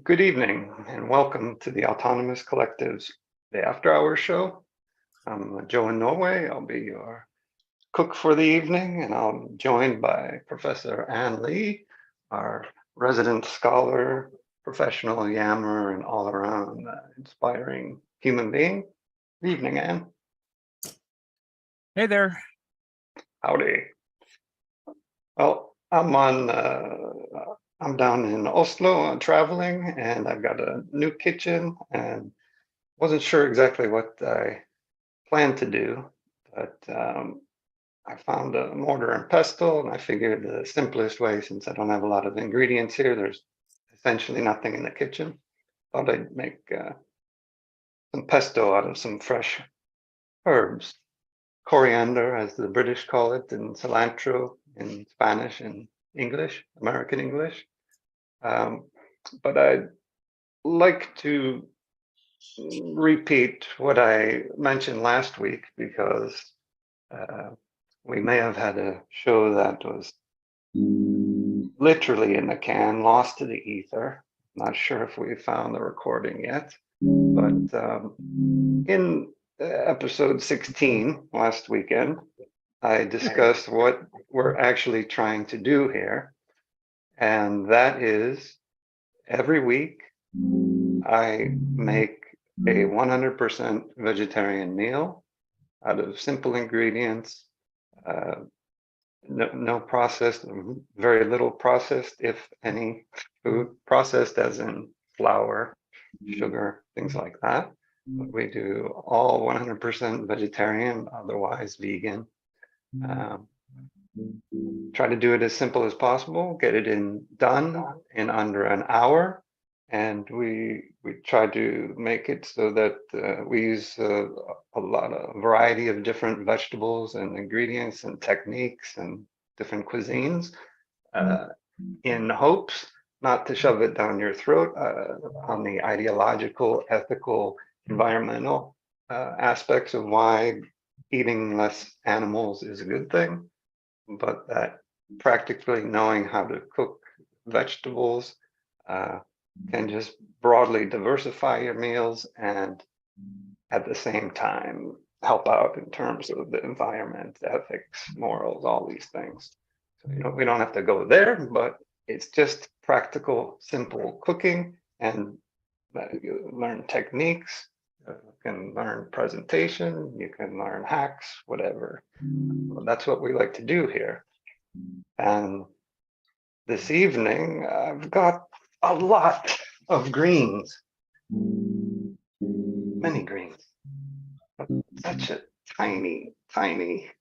Good evening and welcome to the Autonomous Collective's The After Hours Show. I'm Joe in Norway. I'll be your cook for the evening, and I'm joined by Professor Ann Lee, our resident scholar, professional yammer, and all-around inspiring human being. Good evening, Ann. Hey there. Howdy. Well, I'm down in Oslo traveling, and I've got a new kitchen and wasn't sure exactly what I planned to do, but I found a mortar and pestle, and I figured the simplest way, since I don't have a lot of ingredients here, there's essentially nothing in the kitchen, thought I'd make some pesto out of some fresh herbs. Coriander, as the British call it, and cilantro in Spanish and English, American English. But I'd like to repeat what I mentioned last week, because we may have had a show that was literally in the can, lost to the ether. Not sure if we found the recording yet, but in episode 16 last weekend, I discussed what we're actually trying to do here. And that is, every week, I make a 100% vegetarian meal out of simple ingredients, no processed, very little processed, if any food, processed as in flour, sugar, things like that. But we do all 100% vegetarian, otherwise vegan. Try to do it as simple as possible, get it done in under an hour, and we try to make it so that we use a variety of different vegetables and ingredients and techniques and different cuisines, in hopes not to shove it down your throat on the ideological, ethical, environmental aspects of why eating less animals is a good thing, but that practically knowing how to cook vegetables can just broadly diversify your meals and at the same time help out in terms of the environment, ethics, morals, all these things. So, we don't have to go there, but it's just practical, simple cooking, and you learn techniques, you can learn presentation, you can learn hacks, whatever. Well, that's what we like to do here. And this evening, I've got a lot of greens, many greens, but such a tiny, tiny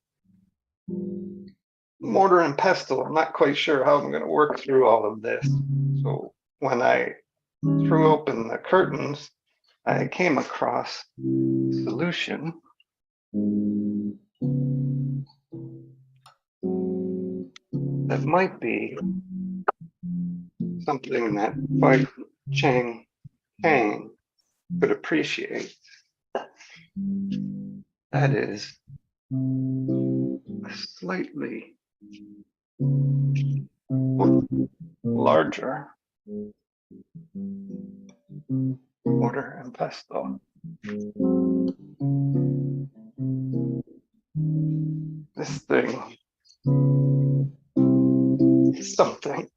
mortar and pestle. I'm not quite sure how I'm going to work through all of this. So when I threw open the curtains, I came across a solution that might be something that Bai Chang Kang could appreciate. That is a slightly larger mortar and pestle. This thing is something.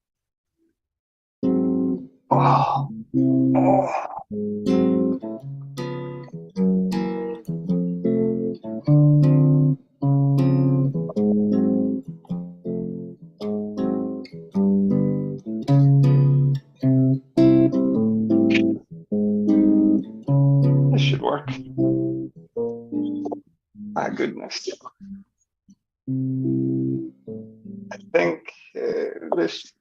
Oh. This should work. My goodness. I think this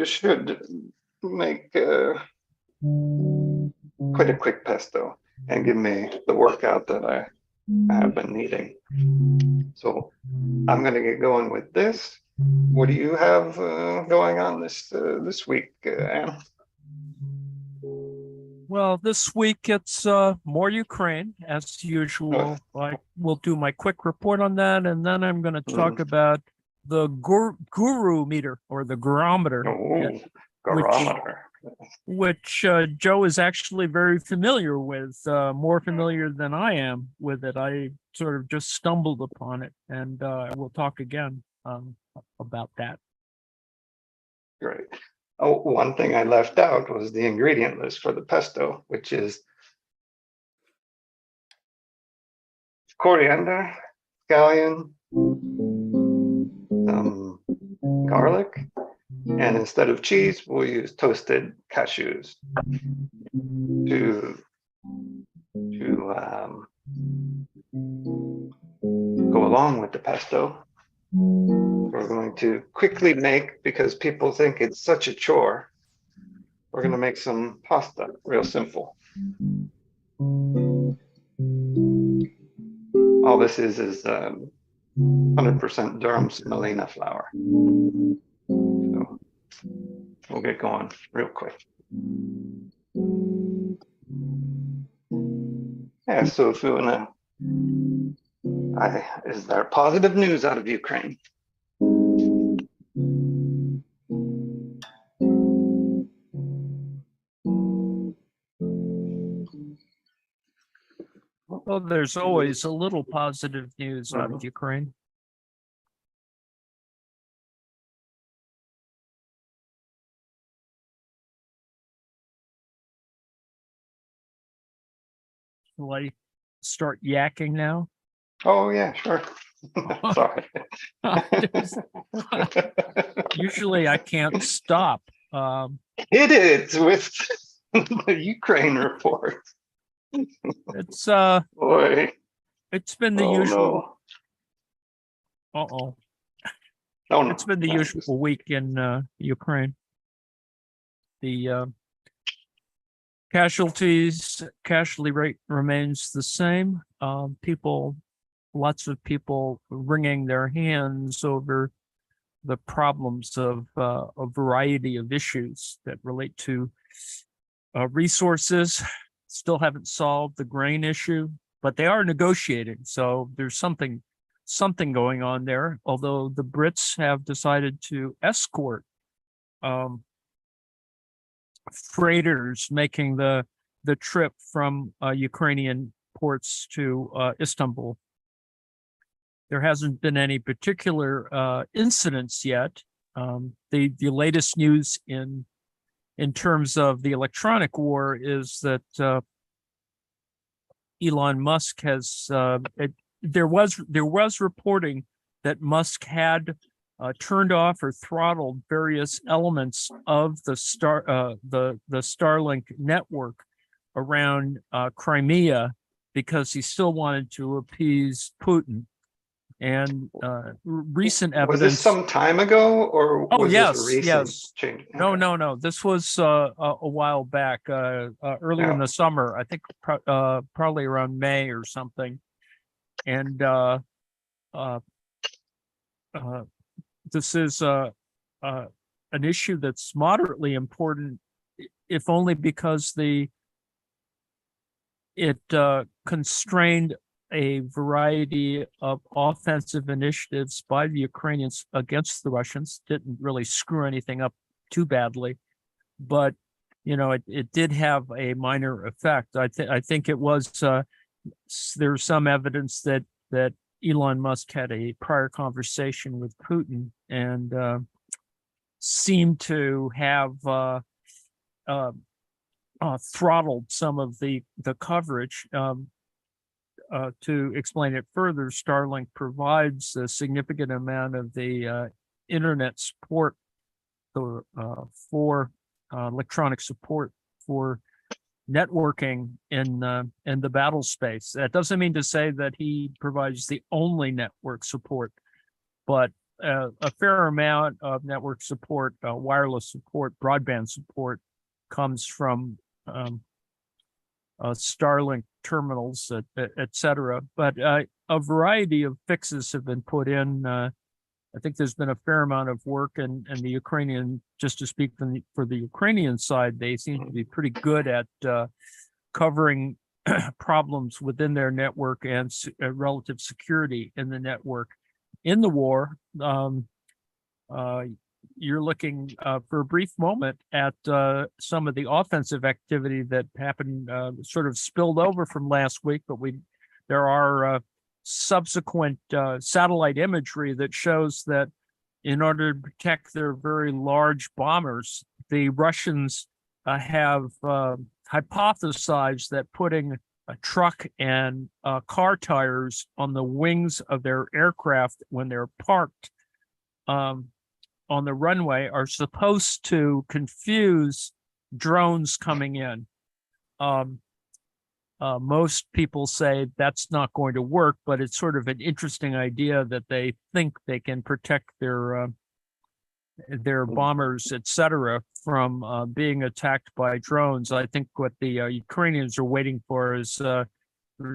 should make quite a quick pesto and give me the workout that I have been needing. So I'm going to get going with this. What do you have going on this week, Anne? Well, this week it's more Ukraine as usual. I will do my quick report on that, and then I'm going to talk about the guru meter, or the gurometer. Oh, gurometer. which Joe is actually very familiar with, more familiar than I am with it. I sort of just stumbled upon it, and we'll talk again about that. Great. Oh, one thing I left out was the ingredient list for the pesto, which is coriander, scallion, some garlic, and instead of cheese, we'll use toasted cashews to go along with the pesto. We're going to quickly make, because people think it's such a chore, we're going to make some pasta, real simple. All this is 100% Durham semolina flour. So we'll get going real quick. Yeah, so if you want to, is there positive news out of Ukraine? Well, there's always a little positive news out of Ukraine. Will I start yakking now? Oh, yeah, sure. Sorry. Usually I can't stop. Hit it with the Ukraine report. It's Boy. it's been the Oh, usual. no. Uh-oh. Oh, no. It's been the usual week in Ukraine. The casualty rate remains the same. Lots of people wringing their hands over the problems of a variety of issues that relate to resources. Still haven't solved the grain issue, but they are negotiating. So there's something going on there. Although the Brits have decided to escort freighters making the trip from Ukrainian ports to Istanbul. There hasn't been any particular incidents yet. The latest news in terms of the electronic war is that Elon Musk has there was reporting that Musk had turned off or throttled various elements of the Starlink network around Crimea because he still wanted to appease Putin. And recent evidence. Was this some time ago, or was yes, this a recent change? Okay. No. This was a while back, earlier in the summer. I think probably around May or something. And this is an issue that's moderately important, if only because it constrained a variety of offensive initiatives by the Ukrainians against the Russians. Didn't really screw anything up too badly, but it did have a minor effect. I think it was there's some evidence that Elon Musk had a prior conversation with Putin and seemed to have throttled some of the coverage. To explain it further, Starlink provides a significant amount of the internet support for electronic support for networking in the battle space. That doesn't mean to say that he provides the only network support, but a fair amount of network support, wireless support, broadband support comes from Starlink terminals, et cetera. But a variety of fixes have been put in. I think there's been a fair amount of work, and the Ukrainian, just to speak for the Ukrainian side, they seem to be pretty good at covering problems within their network and relative security in the network. In the war, you're looking for a brief moment at some of the offensive activity that happened, sort of spilled over from last week, but there are subsequent satellite imagery that shows that in order to protect their very large bombers, the Russians have hypothesized that putting a truck and car tires on the wings of their aircraft when they're parked on the runway are supposed to confuse drones coming in. Most people say that's not going to work, but it's sort of an interesting idea that they think they can protect their bombers, etc., from being attacked by drones. I think what the Ukrainians are waiting for is for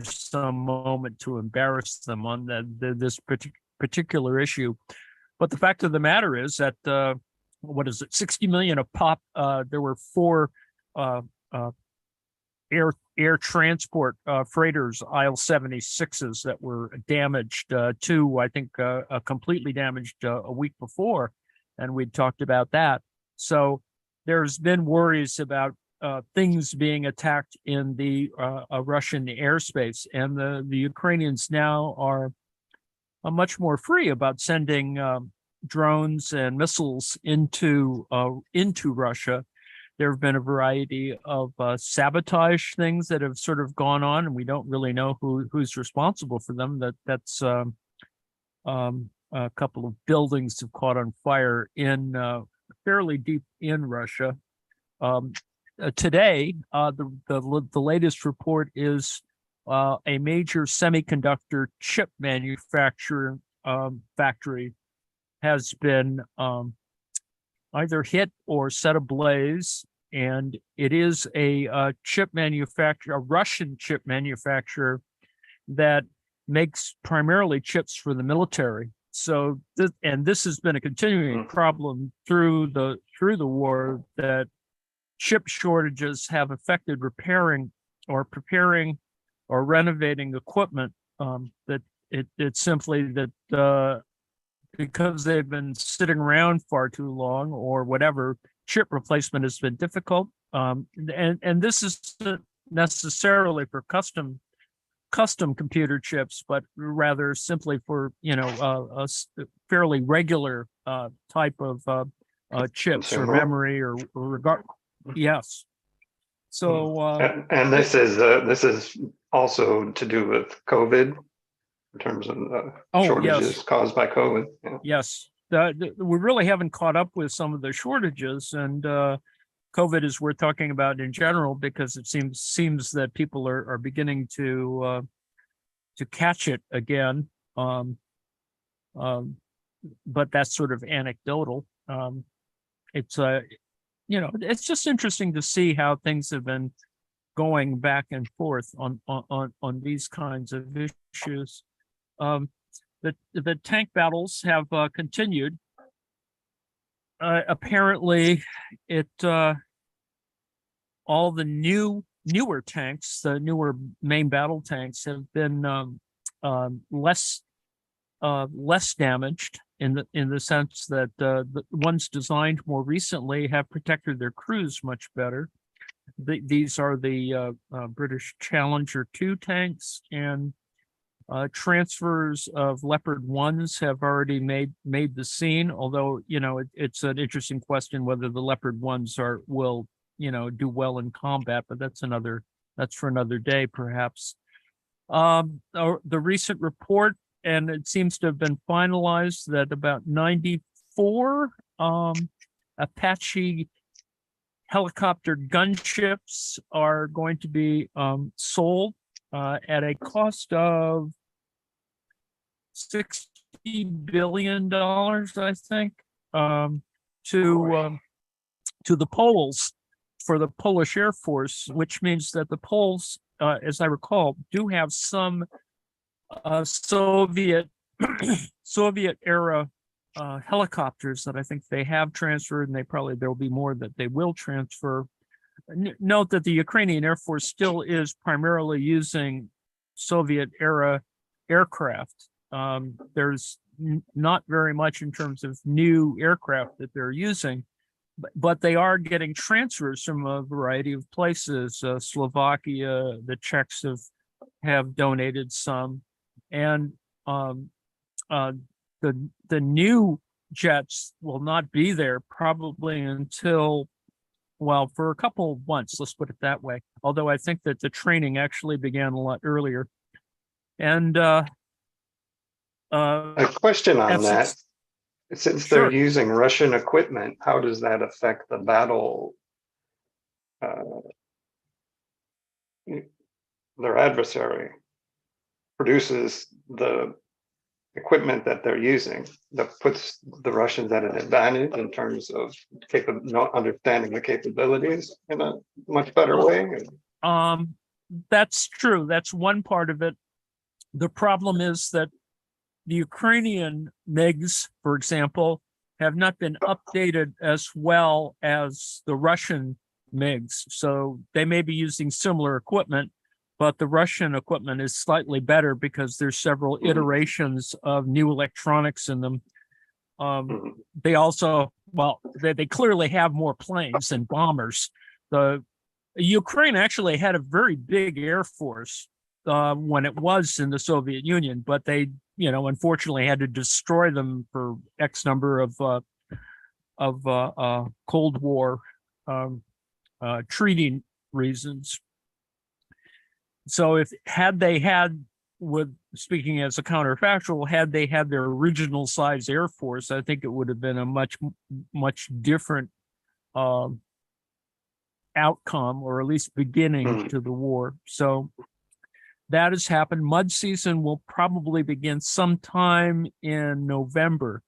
some moment to embarrass them on this particular issue. But the fact of the matter is that, 60 million of pop, there were 4 air transport freighters, IL-76s, that were damaged, 2, I think, completely damaged a week before, and we'd talked about that. So there's been worries about things being attacked in the Russian airspace, and the Ukrainians now are much more free about sending drones and missiles into Russia. There have been a variety of sabotage things that have sort of gone on, and we don't really know who's responsible for them. That's a couple of buildings have caught on fire in fairly deep in Russia. Today, the latest report is a major semiconductor chip manufacturer factory has been either hit or set ablaze, and it is a Russian chip manufacturer that makes primarily chips for the military. So, this has been a continuing problem through the war, that chip shortages have affected repairing or preparing or renovating equipment. That it's simply that because they've been sitting around far too long or whatever, chip replacement has been difficult. And this isn't necessarily for custom computer chips, but rather simply for a fairly regular type of chips or memory or regard. Yes. So and this is also to do with COVID in terms of shortages caused by COVID. Yeah. Yes, we really haven't caught up with some of the shortages, and COVID is worth talking about in general because it seems that people are beginning to catch it again. But that's sort of anecdotal. It's it's just interesting to see how things have been going back and forth on these kinds of issues. The tank battles have continued. Apparently, all the newer tanks, the newer main battle tanks, have been less damaged in the sense that the ones designed more recently have protected their crews much better. These are the British Challenger 2 tanks, and transfers of Leopard 1s have already made the scene, although it's an interesting question whether the Leopard 1s will do well in combat, but that's for another day perhaps. The recent report, and it seems to have been finalized, that about 94 Apache helicopter gunships are going to be sold at a cost of $60 billion, I think, to the Poles, for the Polish Air Force, which means that the Poles, as I recall, do have some Soviet era helicopters that I think they have transferred, and there will be more that they will transfer. Note that the Ukrainian Air Force still is primarily using Soviet era aircraft. There's not very much in terms of new aircraft that they're using, but they are getting transfers from a variety of places. Slovakia, the Czechs have donated some, and the new jets will not be there probably until, well, for a couple of months, let's put it that way. Although I think that the training actually began a lot earlier. And A question on that. F6 Since Sure. they're using Russian equipment, how does that affect the battle? Their adversary produces the equipment that they're using that puts the Russians at an advantage in terms of not understanding the capabilities in a much better way. That's true. That's one part of it. The problem is that the Ukrainian MiGs, for example, have not been updated as well as the Russian MiGs. So they may be using similar equipment, but the Russian equipment is slightly better because there's several iterations of new electronics in them. They also, well, they clearly have more planes and bombers. The Ukraine actually had a very big air force when it was in the Soviet Union, but they, unfortunately had to destroy them for X number of Cold War treaty reasons. So had they had, speaking as a counterfactual, had they had their original size Air Force, I think it would have been a much different outcome, or at least beginning to the war. So that has happened. Mud season will probably begin sometime in November.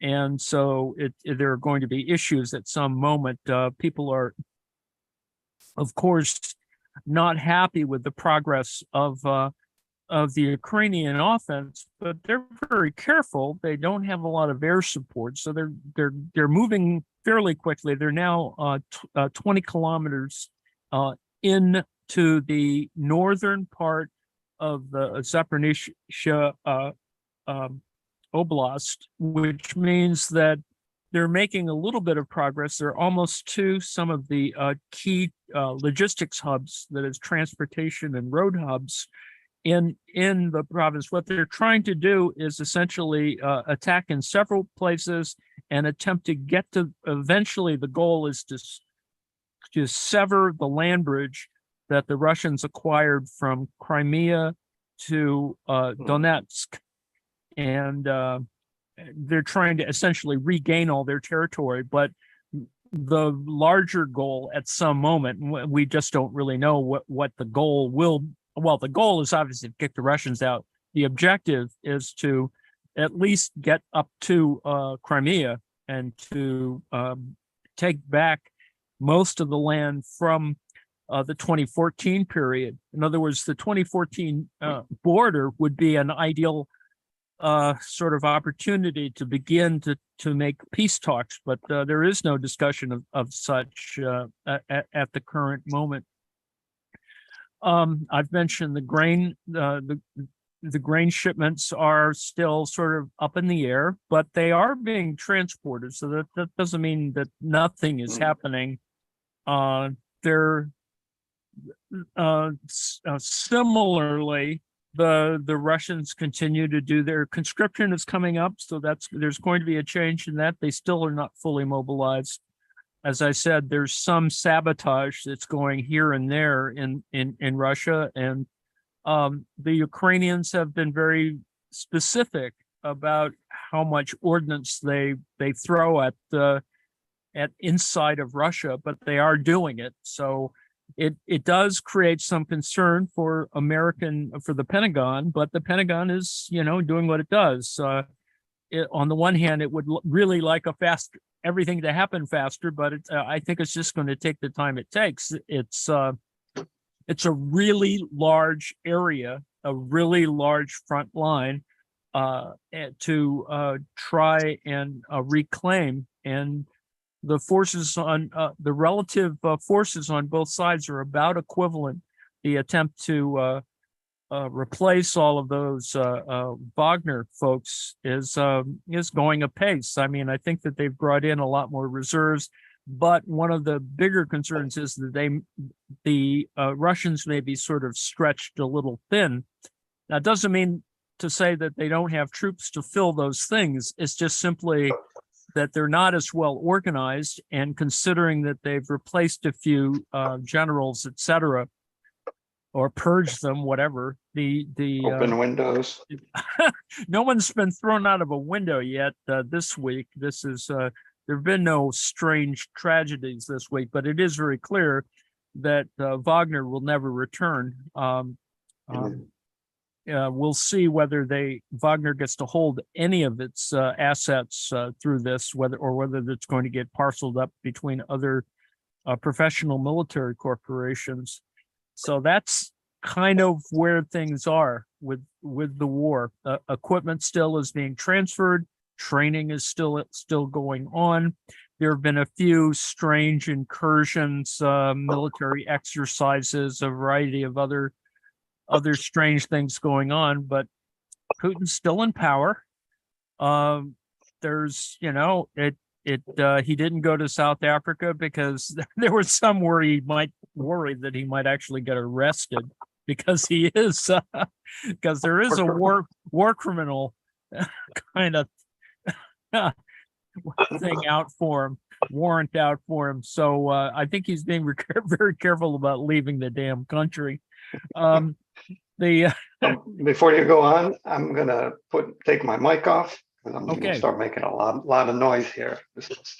And so there are going to be issues at some moment. People are, of course, not happy with the progress of the Ukrainian offense, but they're very careful. They don't have a lot of air support, so they're moving fairly quickly. They're now 20 kilometers into the northern part of the Zaporizhzhia Oblast, which means that they're making a little bit of progress. They're almost to some of the key logistics hubs, that is transportation and road hubs in the province. What they're trying to do is essentially attack in several places and attempt to get to, eventually the goal is to sever the land bridge that the Russians acquired from Crimea to Donetsk. And they're trying to essentially regain all their territory, but the larger goal at some moment, we just don't really know what the goal will. Well, the goal is obviously to kick the Russians out. The objective is to at least get up to Crimea and to take back most of the land from the 2014 period. In other words, the 2014 border would be an ideal sort of opportunity to begin to make peace talks, but there is no discussion of such at the current moment. I've mentioned the grain. The grain shipments are still sort of up in the air, but they are being transported. So that doesn't mean that nothing is happening. Similarly, the Russians continue to do their conscription is coming up, so there's going to be a change in that. They still are not fully mobilized. As I said, there's some sabotage that's going here and there in Russia, and the Ukrainians have been very specific about how much ordnance they throw at inside of Russia, but they are doing it. So it does create some concern for the Pentagon, but the Pentagon is, doing what it does. On the one hand, it would really like everything to happen faster, but I think it's just going to take the time it takes. It's a really large area, a really large front line to try and reclaim. And the forces on the relative forces on both sides are about equivalent. The attempt to replace all of those Wagner folks is going apace. I mean, I think that they've brought in a lot more reserves, but one of the bigger concerns is that the Russians may be sort of stretched a little thin. That doesn't mean to say that they don't have troops to fill those things. It's just simply that they're not as well organized, and considering that they've replaced a few generals, et cetera, or purged them, whatever. Open windows. No one's been thrown out of a window yet this week. This is there have been no strange tragedies this week, but it is very clear that Wagner will never return. We'll see whether Wagner gets to hold any of its assets through this, whether it's going to get parceled up between other professional military corporations. So that's kind of where things are with the war. Equipment still is being transferred. Training is still going on. There have been a few strange incursions, military exercises, a variety of other strange things going on, but Putin's still in power. There's, he didn't go to South Africa because there was some worry that he might actually get arrested, because he is, because there is a war criminal kind of thing out for him, warrant out for him. So I think he's being very careful about leaving the damn country. Before you go on, I'm gonna take my mic off, and I'm Okay. gonna start making a lot of noise here. This is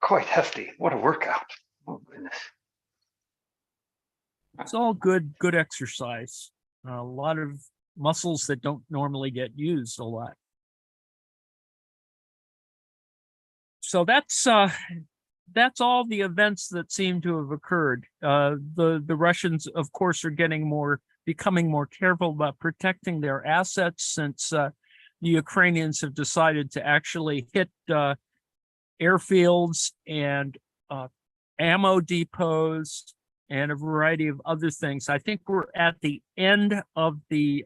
quite hefty. What a workout! Oh goodness. It's all good exercise. A lot of muscles that don't normally get used a lot. So that's all the events that seem to have occurred. The Russians, of course, are becoming more careful about protecting their assets, since the Ukrainians have decided to actually hit airfields and ammo depots and a variety of other things. I think we're at the end of the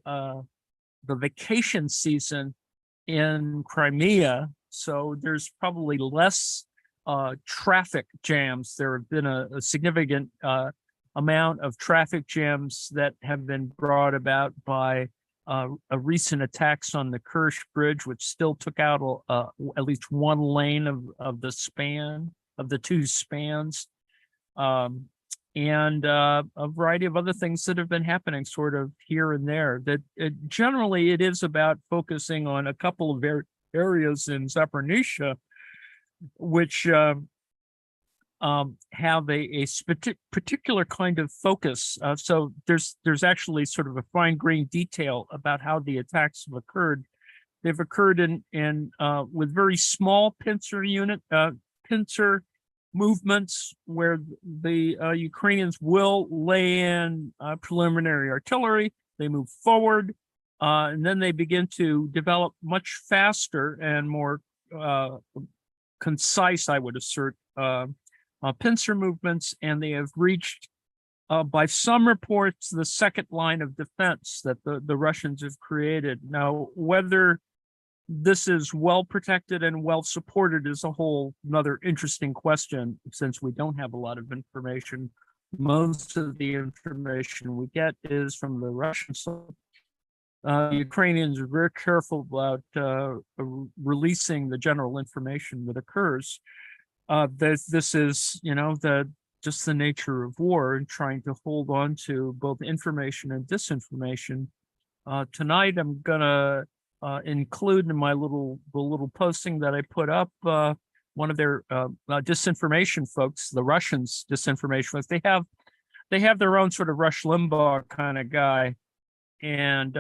vacation season in Crimea, so there's probably less traffic jams. There have been a significant amount of traffic jams that have been brought about by a recent attacks on the Kerch Bridge, which still took out at least one lane of the two spans, and a variety of other things that have been happening sort of here and there. That generally it is about focusing on a couple of areas in Zaporizhzhia, which have a particular kind of focus. So there's actually sort of a fine grained detail about how the attacks have occurred. They've occurred in with very small pincer movements, where the Ukrainians will lay in preliminary artillery. They move forward, and then they begin to develop much faster and more concise, I would assert, pincer movements, and they have reached, by some reports, the second line of defense that the Russians have created. Now, whether this is well protected and well supported is a whole another interesting question, since we don't have a lot of information. Most of the information we get is from the Russian side. Ukrainians are very careful about releasing the general information that occurs. This is, just the nature of war, and trying to hold on to both information and disinformation. Tonight, I'm gonna include in my little posting that I put up one of their disinformation folks, the Russians' disinformation folks. They have their own sort of Rush Limbaugh kind of guy, and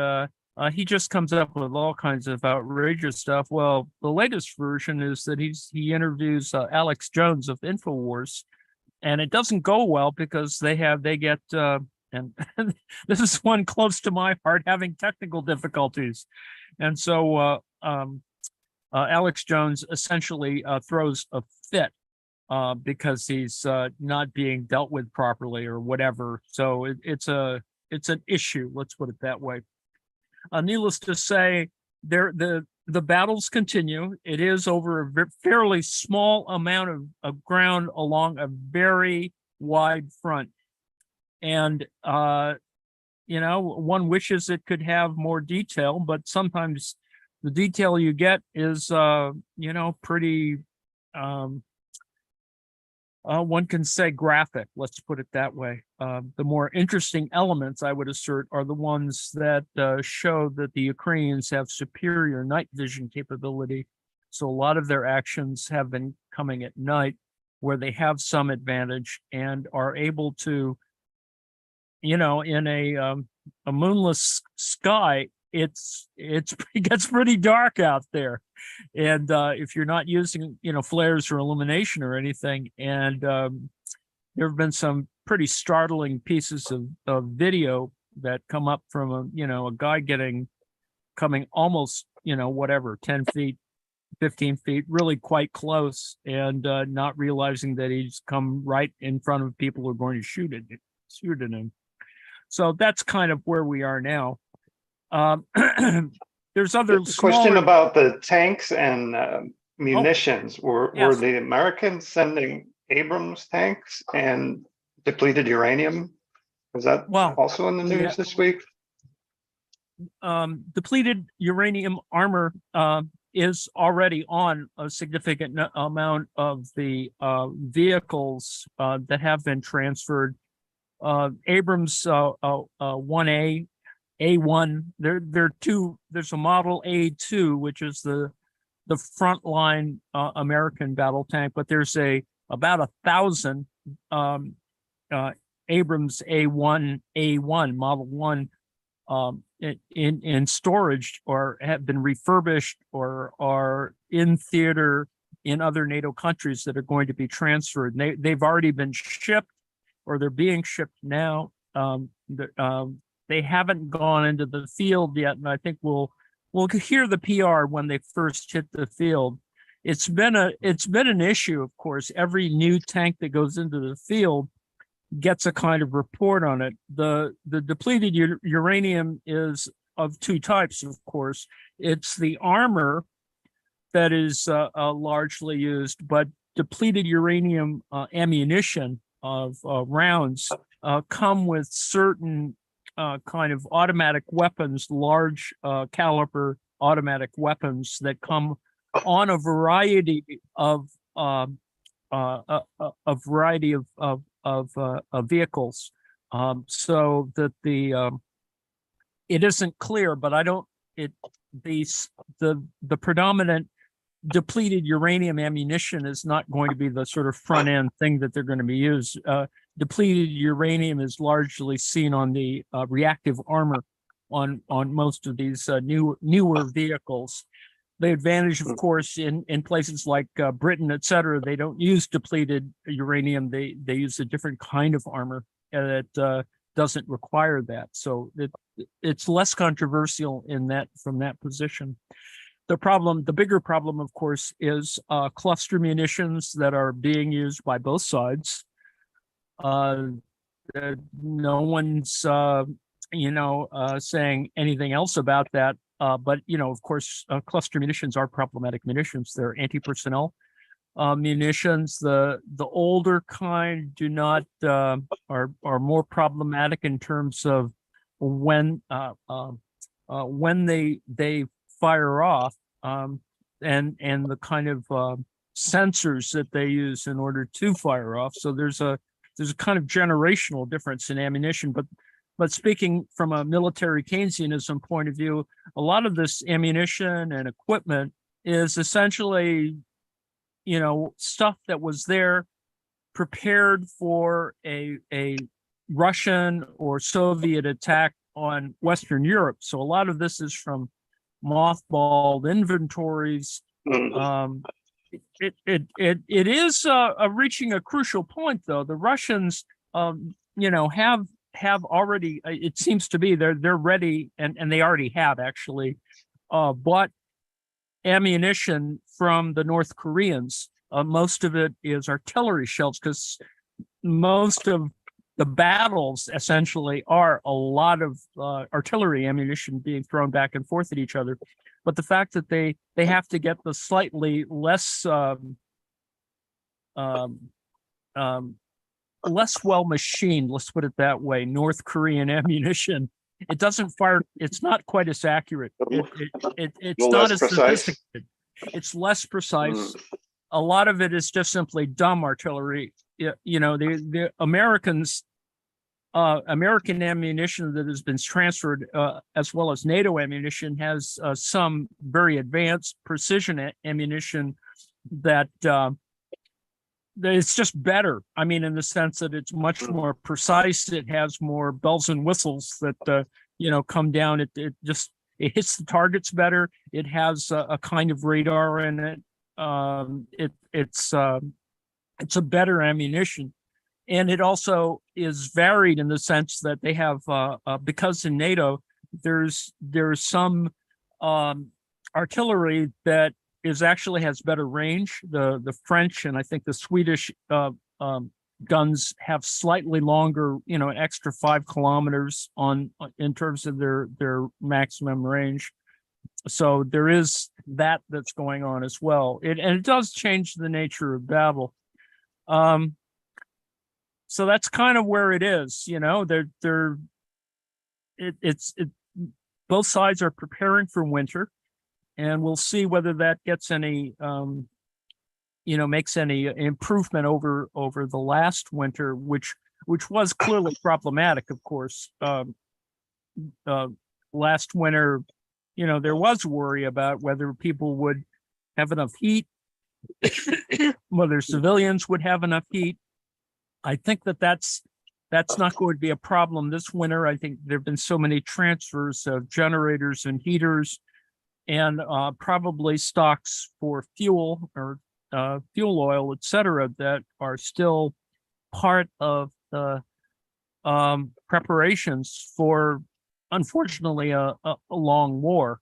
he just comes up with all kinds of outrageous stuff. Well, the latest version is that he interviews Alex Jones of InfoWars, and it doesn't go well because they get and this is one close to my heart, having technical difficulties. And so Alex Jones essentially throws a fit because he's not being dealt with properly or whatever. So it's a it's an issue. Let's put it that way. Needless to say, the battles continue. It is over a fairly small amount of ground along a very wide front. And, one wishes it could have more detail, but sometimes the detail you get is, pretty, one can say graphic, let's put it that way. The more interesting elements, I would assert, are the ones that show that the Ukrainians have superior night vision capability. So a lot of their actions have been coming at night, where they have some advantage and are able to, in a moonless sky, it gets pretty dark out there. And if you're not using, flares for illumination or anything, and there have been some pretty startling pieces of video that come up from a guy coming almost, 10 feet, 15 feet, really quite close, and not realizing that he's come right in front of people who are going to shoot at him. So that's kind of where we are now. There's other question about the tanks and munitions. Were the Americans sending Abrams tanks and depleted uranium? Was that also in the news this week? Depleted uranium armor is already on a significant amount of the vehicles that have been transferred. Abrams 1A, A1, there are two. There's a model A2, which is the frontline American battle tank, but there's about 1,000 Abrams A1 Model 1 in storage, or have been refurbished, or are in theater in other NATO countries that are going to be transferred. They've already been shipped, or they're being shipped now. They haven't gone into the field yet, and I think we'll hear the PR when they first hit the field. It's been an issue, of course. Every new tank that goes into the field gets a kind of report on it. The depleted uranium is of two types, of course. It's the armor that is largely used, but depleted uranium ammunition of rounds come with certain kind of automatic weapons, large caliber automatic weapons that come on a variety of vehicles, so that it isn't clear, but the predominant depleted uranium ammunition is not going to be the sort of front end thing that they're going to be used. Depleted uranium is largely seen on the reactive armor on most of these newer vehicles. The advantage, of course, in places like Britain, et cetera, they don't use depleted uranium. They use a different kind of armor that doesn't require that. So it's less controversial from that position. The bigger problem, of course, is cluster munitions that are being used by both sides. No one's, saying anything else about that. But, of course, cluster munitions are problematic munitions. They're anti-personnel munitions. The older kind do not, are more problematic in terms of when they fire off, and the kind of sensors that they use in order to fire off. So there's a kind of generational difference in ammunition. But speaking from a military Keynesianism point of view, a lot of this ammunition and equipment is essentially, stuff that was there prepared for a Russian or Soviet attack on Western Europe. So a lot of this is from mothballed inventories. It is reaching a crucial point, though. The Russians, have already. It seems to be they're ready, and they already have actually bought ammunition from the North Koreans. Most of it is artillery shells, because most of the battles essentially are a lot of artillery ammunition being thrown back and forth at each other. But the fact that they have to get the slightly less less well machined, let's put it that way, North Korean ammunition, it doesn't fire. It's not quite as accurate. It's not as sophisticated. It's less precise. A lot of it is just simply dumb artillery. You know, the Americans, American ammunition that has been transferred, as well as NATO ammunition, has some very advanced precision ammunition that it's just better. I mean, in the sense that it's much more precise. It has more bells and whistles that, you know, come down. It hits the targets better. It has a kind of radar in it. It's a better ammunition. And it also is varied in the sense that they have, because in NATO, there's some artillery that actually has better range. The French and I think the Swedish guns have slightly longer, you know, an extra 5 kilometers in terms of their maximum range. So there is that's going on as well. And it does change the nature of battle. So that's kind of where it is, you know. Both sides are preparing for winter. And we'll see whether that gets any, you know, makes any improvement over the last winter, which was clearly problematic, of course. Last winter, you know, there was worry about whether people would have enough heat, whether civilians would have enough heat. I think that's not going to be a problem this winter. I think there have been so many transfers of generators and heaters, and probably stocks for fuel or fuel oil, et cetera, that are still part of the preparations for, unfortunately, a long war.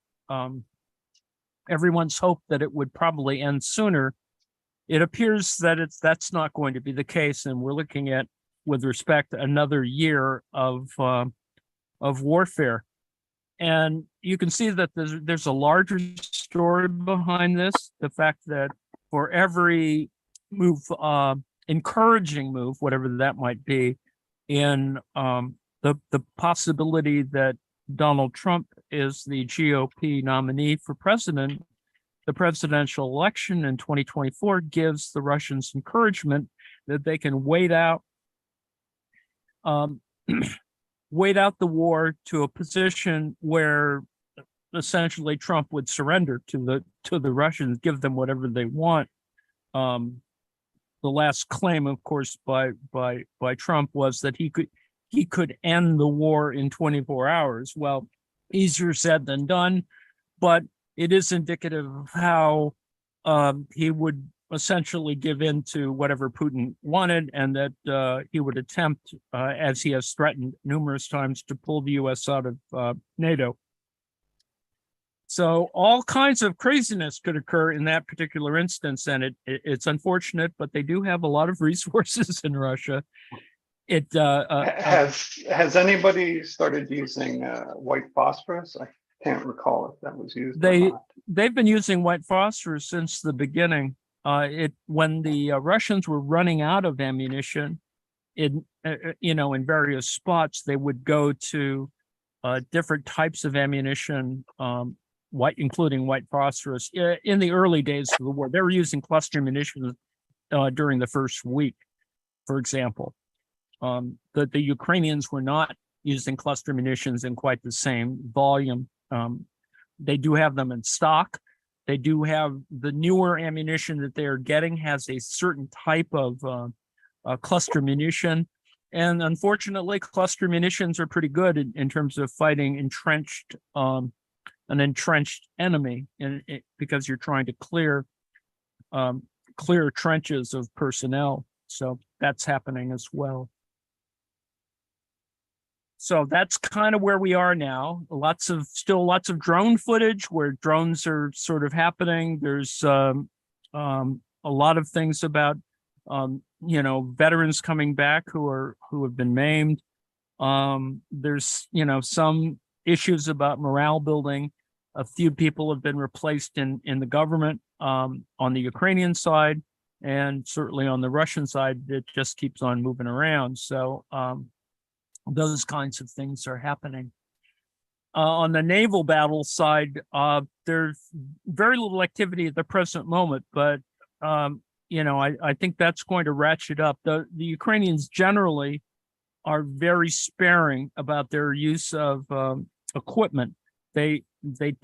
Everyone's hoped that it would probably end sooner. It appears that that's not going to be the case, and we're looking at, with respect, another year of warfare. And you can see that there's a larger story behind this. The fact that for every move, encouraging move, whatever that might be, in the possibility that Donald Trump is the GOP nominee for president, the presidential election in 2024 gives the Russians encouragement that they can wait out the war to a position where essentially Trump would surrender to the Russians, give them whatever they want. The last claim, of course, by Trump was that he could end the war in 24 hours. Well, easier said than done, but it is indicative of how he would essentially give in to whatever Putin wanted, and that he would attempt, as he has threatened numerous times, to pull the U.S. out of NATO. So all kinds of craziness could occur in that particular instance, and it's unfortunate, but they do have a lot of resources in Russia. Has anybody started using white phosphorus? I can't recall if that was used. They've been using white phosphorus since the beginning. When the Russians were running out of ammunition, in various spots, they would go to different types of ammunition, including white phosphorus. In the early days of the war, they were using cluster munitions during the first week, for example. The Ukrainians were not using cluster munitions in quite the same volume. They do have them in stock. They do have the newer ammunition that they are getting has a certain type of cluster munition. And unfortunately, cluster munitions are pretty good in terms of fighting an entrenched enemy, because you're trying to clear trenches of personnel. So that's happening as well. So that's kind of where we are now. Still lots of drone footage where drones are sort of happening. There's a lot of things about veterans coming back who have been maimed. There's, some issues about morale building. A few people have been replaced in the government, on the Ukrainian side, and certainly on the Russian side, it just keeps on moving around. So, those kinds of things are happening. On the naval battle side, there's very little activity at the present moment, but I think that's going to ratchet up. The Ukrainians generally are very sparing about their use of equipment. They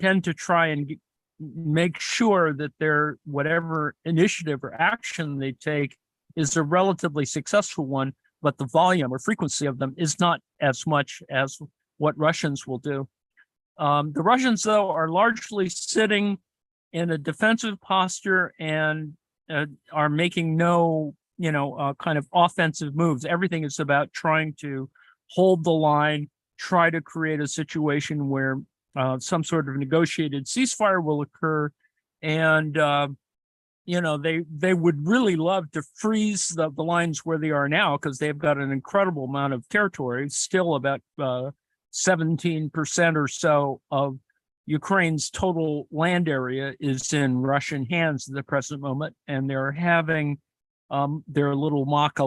tend to try and make sure that their whatever initiative or action they take is a relatively successful one, but the volume or frequency of them is not as much as what Russians will do. The Russians, though, are largely sitting in a defensive posture and are making no, kind of offensive moves. Everything is about trying to hold the line, try to create a situation where some sort of negotiated ceasefire will occur. And, they would really love to freeze the lines where they are now, because they've got an incredible amount of territory, still about 17% or so of Ukraine's total land area is in Russian hands at the present moment, and they're having their little mock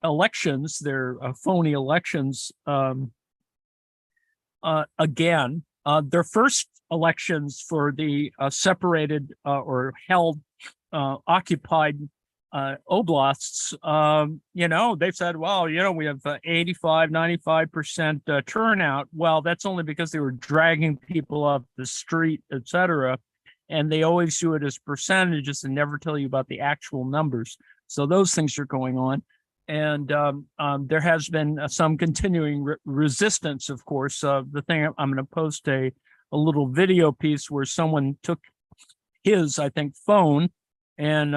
elections, their phony elections again. Their first elections for the separated or held occupied oblasts, they've said, well, we have 85, 95% turnout. Well, that's only because they were dragging people up the street, etc. And they always do it as percentages and never tell you about the actual numbers. So those things are going on. And there has been some continuing resistance, of course. The thing I'm going to post a little video piece where someone took his, I think, phone, and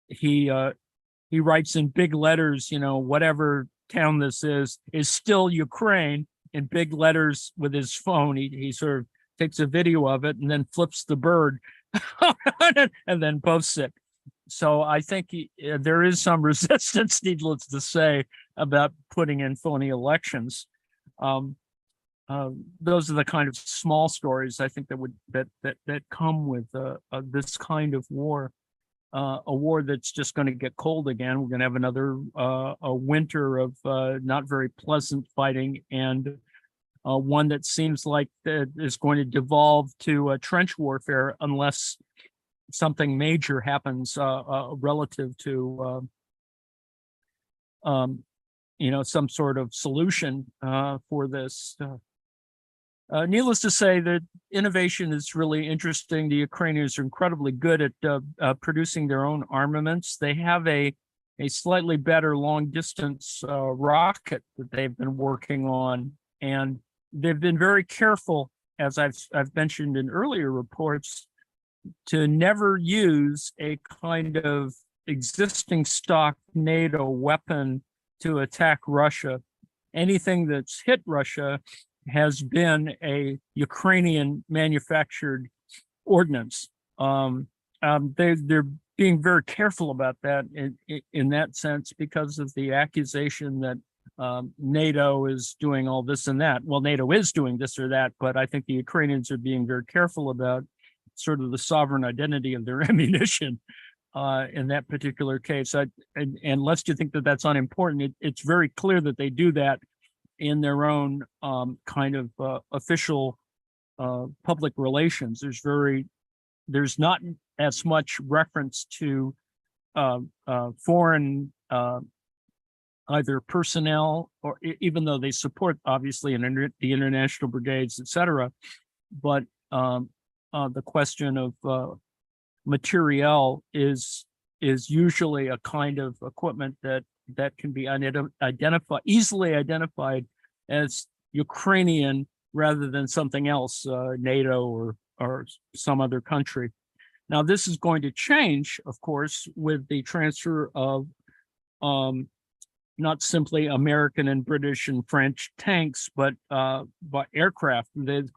he writes in big letters, whatever town this is still Ukraine, in big letters with his phone. He sort of takes a video of it and then flips the bird and then posts it. So I think there is some resistance, needless to say, about putting in phony elections. Those are the kind of small stories I think that come with this kind of war, a war that's just going to get cold again. We're going to have another a winter of not very pleasant fighting, and one that seems like that is going to devolve to trench warfare unless something major happens relative to some sort of solution for this. Needless to say, that innovation is really interesting. The Ukrainians are incredibly good at producing their own armaments. They have a slightly better long distance rocket that they've been working on, and they've been very careful, as I've mentioned in earlier reports, to never use a kind of existing stock NATO weapon to attack Russia. Anything that's hit Russia has been a Ukrainian manufactured ordnance. They're being very careful about that in that sense, because of the accusation that NATO is doing all this and that. Well, NATO is doing this or that, but I think the Ukrainians are being very careful about sort of the sovereign identity of their ammunition in that particular case. And lest you think that that's unimportant, it's very clear that they do that in their own kind of official public relations. There's not as much reference to foreign either personnel, or even though they support obviously the international brigades, etc. But the question of materiel is usually a kind of equipment that can be easily identified as Ukrainian rather than something else, NATO or some other country. Now, this is going to change, of course, with the transfer of not simply American and British and French tanks, but aircraft,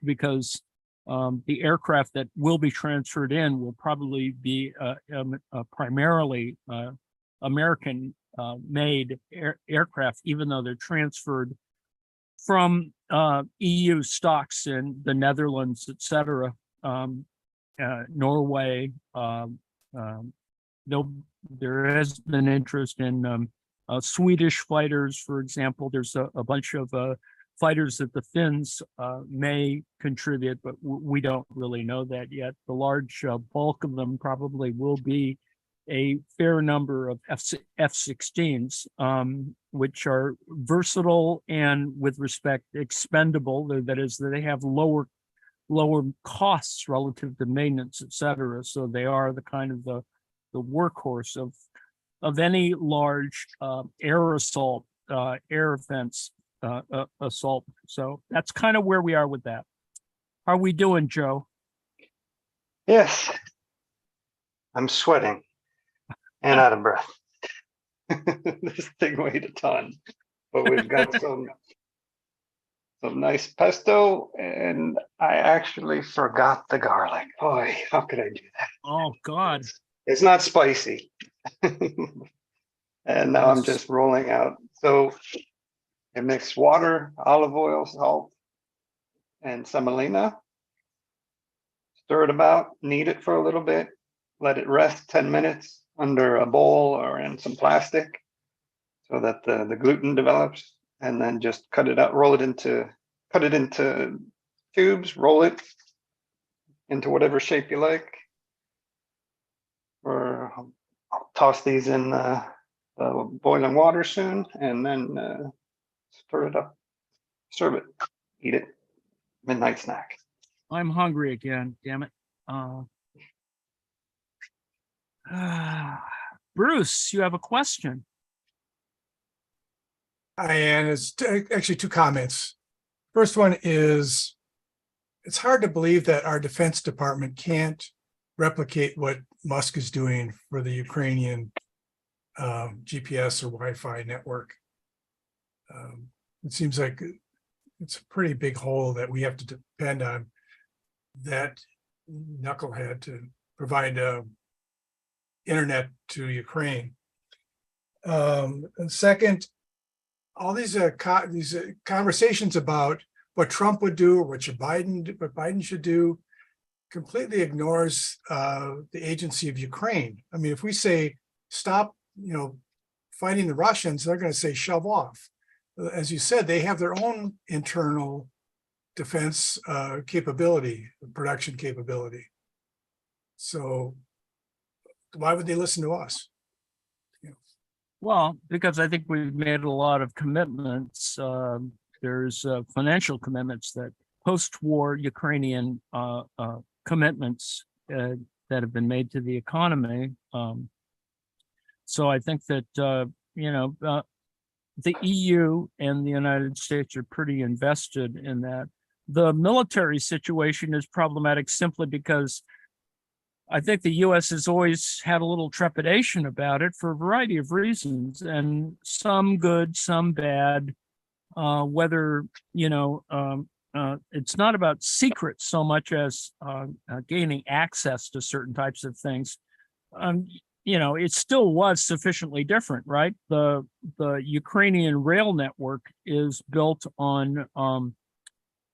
because The aircraft that will be transferred in will probably be primarily American made aircraft, even though they're transferred from EU stocks in the Netherlands, et cetera, Norway. There has been interest in Swedish fighters, for example. There's a bunch of fighters that the Finns may contribute, but we don't really know that yet. The large bulk of them probably will be a fair number of F-16s, which are versatile and, with respect, expendable. That is, they have lower costs relative to maintenance, et cetera. So they are the kind of the workhorse of any large air assault, air offense assault. So that's kind of where we are with that. How are we doing, Joe? Yes, I'm sweating and out of breath. This thing weighed a ton, but we've got some nice pesto, and I actually forgot the garlic. Boy, how could I do that? Oh God, it's not spicy. And now I'm just rolling out. So I mix water, olive oil, salt, and semolina. Stir it about, knead it for a little bit, let it rest 10 minutes under a bowl or in some plastic so that the gluten develops, and then just cut it out, cut it into tubes, roll it into whatever shape you like. Or I'll toss these in the boiling water soon, and then stir it up, serve it, eat it. Midnight snack. I'm hungry again, damn it. Bruce, you have a question. And it's actually two comments. First one is, it's hard to believe that our Defense Department can't replicate what Musk is doing for the Ukrainian GPS or Wi-Fi network. It seems like it's a pretty big hole that we have to depend on that knucklehead to provide internet to Ukraine. And second, all these conversations about what Trump would do or what Biden should do completely ignores the agency of Ukraine. I mean, if we say stop, fighting the Russians, they're going to say shove off. As you said, they have their own internal defense capability, production capability. So why would they listen to us? Well, because I think we've made a lot of commitments. There's financial commitments that post-war Ukrainian commitments that have been made to the economy. So I think that, the EU and the United States are pretty invested in that. The military situation is problematic simply because I think the U.S. has always had a little trepidation about it for a variety of reasons, and some good, some bad. Whether, it's not about secrets so much as gaining access to certain types of things. It still was sufficiently different, right? The Ukrainian rail network is built on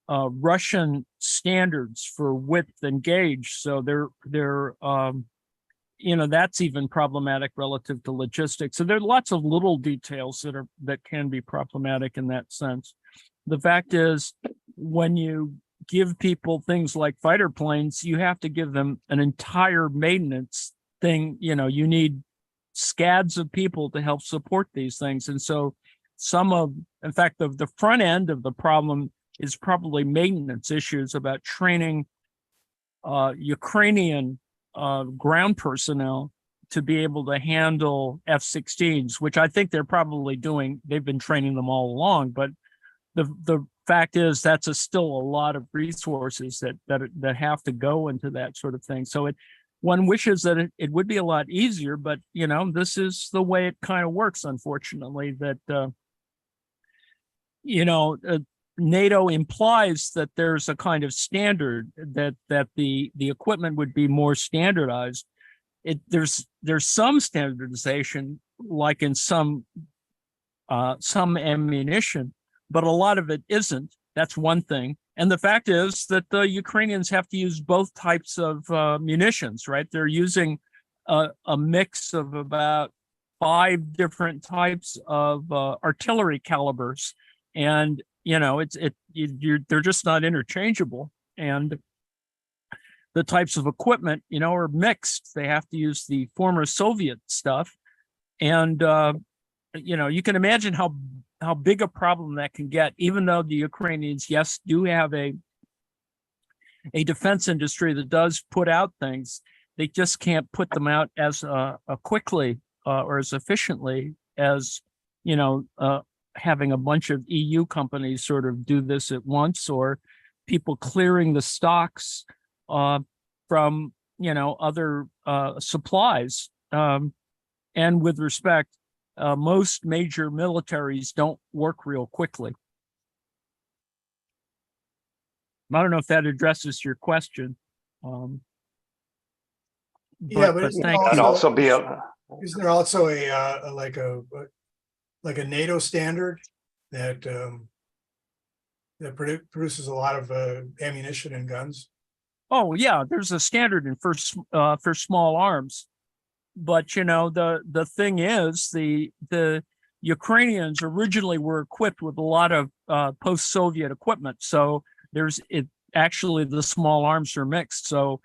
Russian standards for width and gauge, so they're that's even problematic relative to logistics. So there are lots of little details that can be problematic in that sense. The fact is, when you give people things like fighter planes, you have to give them an entire maintenance thing. You need scads of people to help support these things. And so in fact, the front end of the problem is probably maintenance issues about training Ukrainian ground personnel to be able to handle F-16s, which I think they're probably doing. They've been training them all along, but the fact is that's still a lot of resources that have to go into that sort of thing. So one wishes that it would be a lot easier, but this is the way it kind of works, unfortunately, that NATO implies that there's a kind of standard that the equipment would be more standardized. There's some standardization, like in some ammunition, but a lot of it isn't. That's one thing. And the fact is that the Ukrainians have to use both types of munitions, right? They're using a mix of about 5 different types of artillery calibers, and they're just not interchangeable. And the types of equipment, are mixed. They have to use the former Soviet stuff, and you can imagine how big a problem that can get. Even though the Ukrainians, yes, do have a defense industry that does put out things, they just can't put them out as quickly or as efficiently as having a bunch of EU companies sort of do this at once, or people clearing the stocks from other supplies. And with respect, most major militaries don't work real quickly. I don't know if that addresses your question. Yeah, but That'd also be isn't there also a like a NATO standard that produces a lot of ammunition and guns? Oh yeah, there's a standard for small arms, but the thing is, the Ukrainians originally were equipped with a lot of post-Soviet equipment, so actually the small arms are mixed. So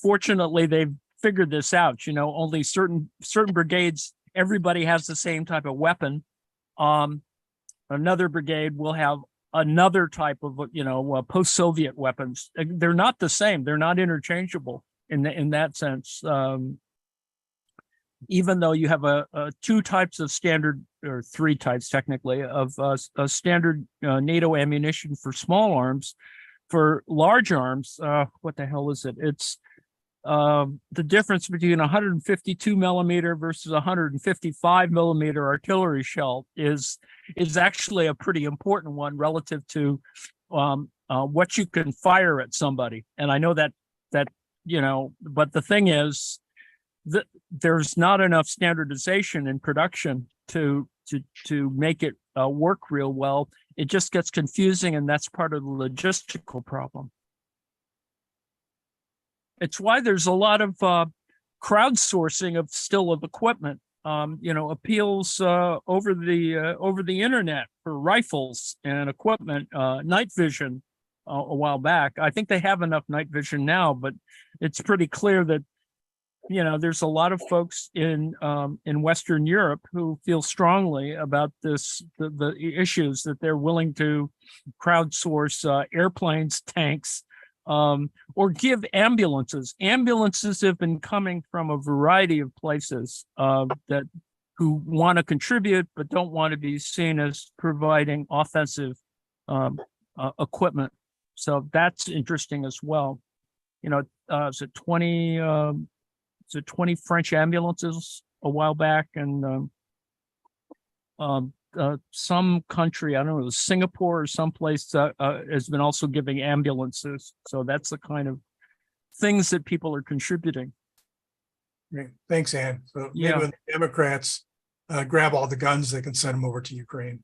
fortunately, they've figured this out. Only certain brigades, everybody has the same type of weapon. Another brigade will have another type of post-Soviet weapons. They're not the same. They're not interchangeable in that sense. Even though you have 2 types of standard, or 3 types technically, of a standard NATO ammunition for small arms. For large arms, what the hell is it? It's the difference between 152 millimeter versus 155 millimeter artillery shell is actually a pretty important one relative to what you can fire at somebody. And I know that but the thing is that there's not enough standardization in production to make it work real well. It just gets confusing, and that's part of the logistical problem. It's why there's a lot of crowdsourcing of equipment. Appeals over the internet for rifles and equipment, night vision a while back. I think they have enough night vision now, but it's pretty clear that there's a lot of folks in Western Europe who feel strongly about the issues, that they're willing to crowdsource airplanes, tanks, or give ambulances. Ambulances have been coming from a variety of places who want to contribute but don't want to be seen as providing offensive equipment. So that's interesting as well. Is it 20 French ambulances a while back, and some country, I don't know, it was Singapore or someplace, has been also giving ambulances. So that's the kind of things that people are contributing. Great. Thanks, Ann. So maybe Yeah. when the Democrats grab all the guns, they can send them over to Ukraine.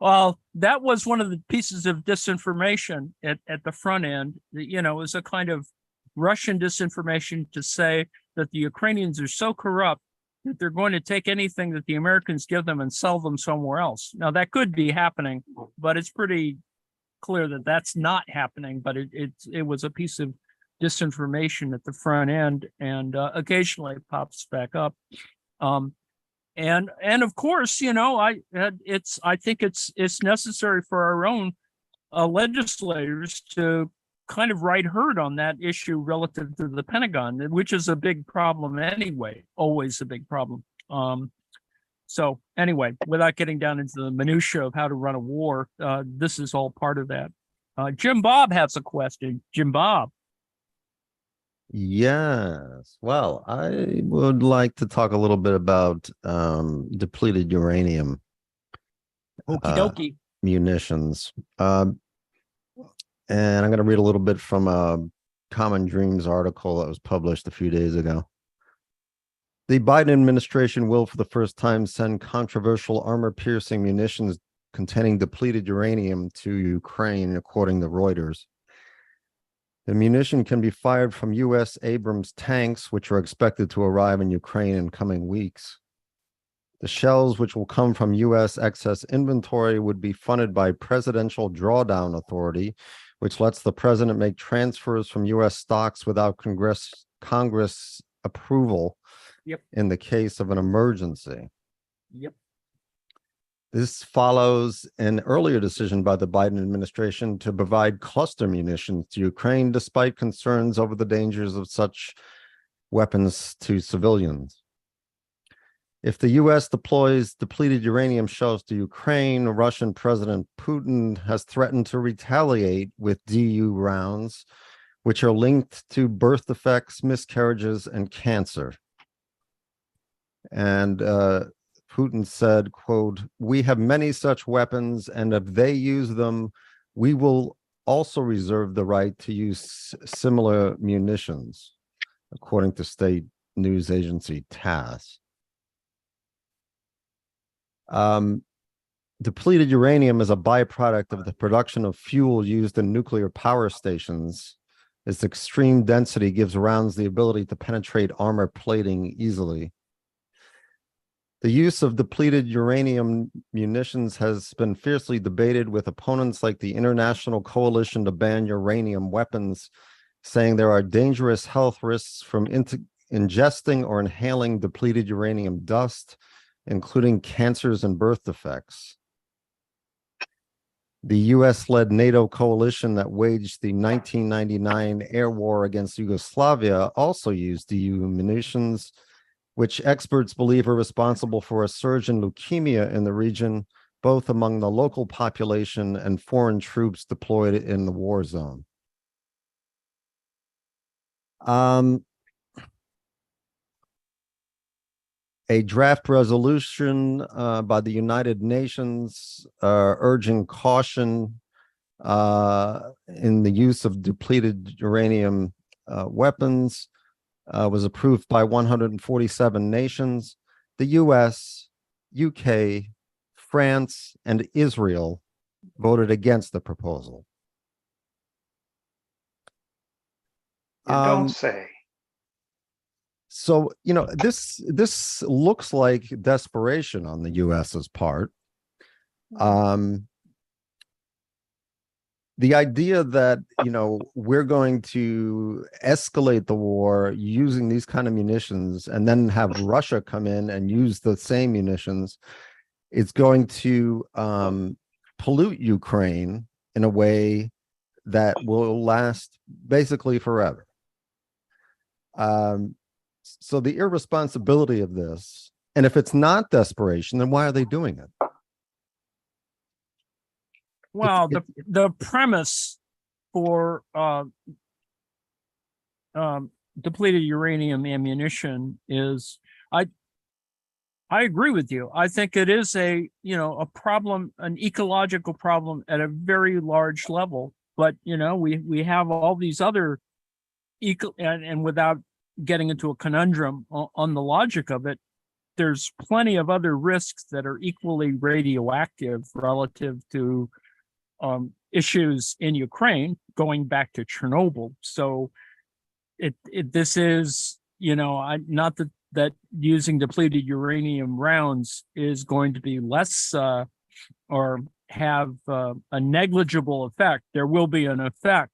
Well, that was one of the pieces of disinformation at the front end. It was a kind of Russian disinformation to say that the Ukrainians are so corrupt that they're going to take anything that the Americans give them and sell them somewhere else. Now, that could be happening, but it's pretty clear that that's not happening. But it was a piece of disinformation at the front end, and occasionally it pops back up. And of course, I think it's necessary for our own legislators to kind of ride herd on that issue relative to the Pentagon, which is a big problem anyway, always a big problem. So anyway, without getting down into the minutia of how to run a war, this is all part of that. Jim Bob has a question. Jim Bob. Yes. Well, I would like to talk a little bit about depleted uranium. Okie dokie. munitions. And I'm going to read a little bit from a Common Dreams article that was published a few days ago. The Biden administration will, for the first time, send controversial armor-piercing munitions containing depleted uranium to Ukraine, according to Reuters. The munition can be fired from U.S. Abrams tanks, which are expected to arrive in Ukraine in coming weeks. The shells, which will come from U.S. excess inventory, would be funded by Presidential Drawdown Authority, which lets the president make transfers from U.S. stocks without Congress approval. Yep. In the case of an emergency. Yep. This follows an earlier decision by the Biden administration to provide cluster munitions to Ukraine, despite concerns over the dangers of such weapons to civilians. If the U.S. deploys depleted uranium shells to Ukraine, Russian President Putin has threatened to retaliate with DU rounds, which are linked to birth defects, miscarriages, and cancer. And Putin said, quote, "We have many such weapons, and if they use them, we will also reserve the right to use similar munitions," according to state news agency TAS. Depleted uranium is a byproduct of the production of fuel used in nuclear power stations. Its extreme density gives rounds the ability to penetrate armor plating easily. The use of depleted uranium munitions has been fiercely debated, with opponents like the International Coalition to Ban Uranium Weapons saying there are dangerous health risks from ingesting or inhaling depleted uranium dust, including cancers and birth defects. The US-led NATO coalition that waged the 1999 air war against Yugoslavia also used DU munitions, which experts believe are responsible for a surge in leukemia in the region, both among the local population and foreign troops deployed in the war zone. A draft resolution by the United Nations urging caution in the use of depleted uranium weapons was approved by 147 nations. The US, UK, France, and Israel voted against the proposal. You don't say. So, this looks like desperation on the US's part. The idea that, we're going to escalate the war using these kind of munitions and then have Russia come in and use the same munitions, it's going to pollute Ukraine in a way that will last basically forever. So the irresponsibility of this, and if it's not desperation, then why are they doing it? Well, the premise for depleted uranium ammunition is, I agree with you. I think it is a problem, an ecological problem at a very large level. But we have all these other and without getting into a conundrum on the logic of it, there's plenty of other risks that are equally radioactive relative to issues in Ukraine, going back to Chernobyl. So this is, not that using depleted uranium rounds is going to be less or have a negligible effect. There will be an effect.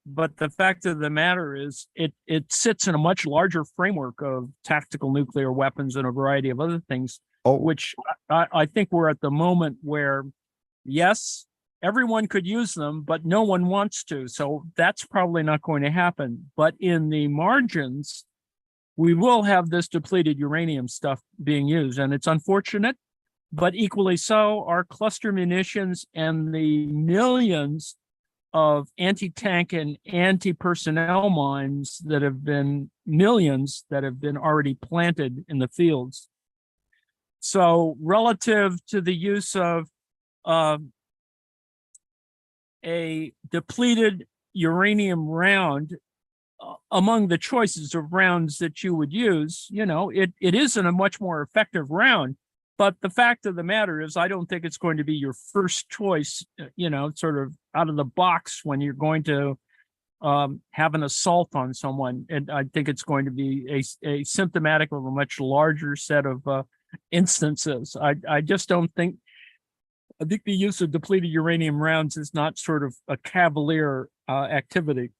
But the fact of the matter is it sits in a much larger framework of tactical nuclear weapons and a variety of other things, which I think we're at the moment where, yes, everyone could use them, but no one wants to. So that's probably not going to happen. But in the margins, we will have this depleted uranium stuff being used. And it's unfortunate, but equally so are cluster munitions and the millions of anti-tank and anti-personnel mines that have been already planted in the fields. So relative to the use of a depleted uranium round among the choices of rounds that you would use, it isn't a much more effective round. But the fact of the matter is, I don't think it's going to be your first choice, sort of out of the box when you're going to have an assault on someone. And I think it's going to be a symptomatic of a much larger set of instances. I just don't think, I think the use of depleted uranium rounds is not sort of a cavalier activity.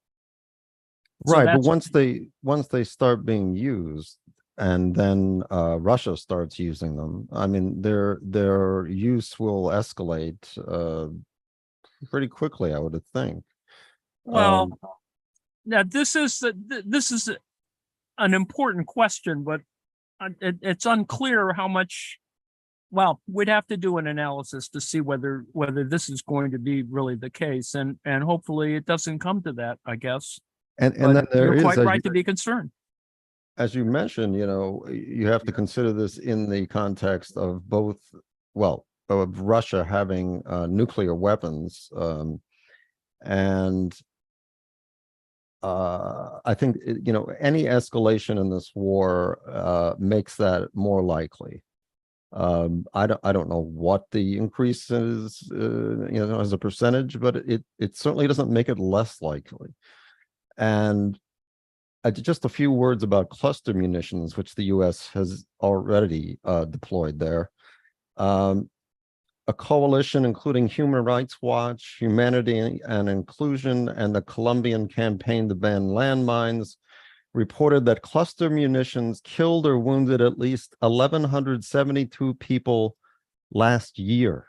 So Right, but that's- once they start being used, and then Russia starts using them, I mean, their use will escalate pretty quickly, I would think. Well, now this is an important question, but it's unclear how much. Well, we'd have to do an analysis to see whether this is going to be really the case, and hopefully it doesn't come to that, I guess. And But then there you're is, quite right to be concerned. as you mentioned, you have to consider this in the context of both, well, of Russia having nuclear weapons, and I think any escalation in this war makes that more likely. I don't know what the increase is, as a percentage, but it certainly doesn't make it less likely. And just a few words about cluster munitions, which the U.S. has already deployed there. A coalition including Human Rights Watch, Humanity and Inclusion, and the Colombian Campaign to Ban Landmines reported that cluster munitions killed or wounded at least 1,172 people last year.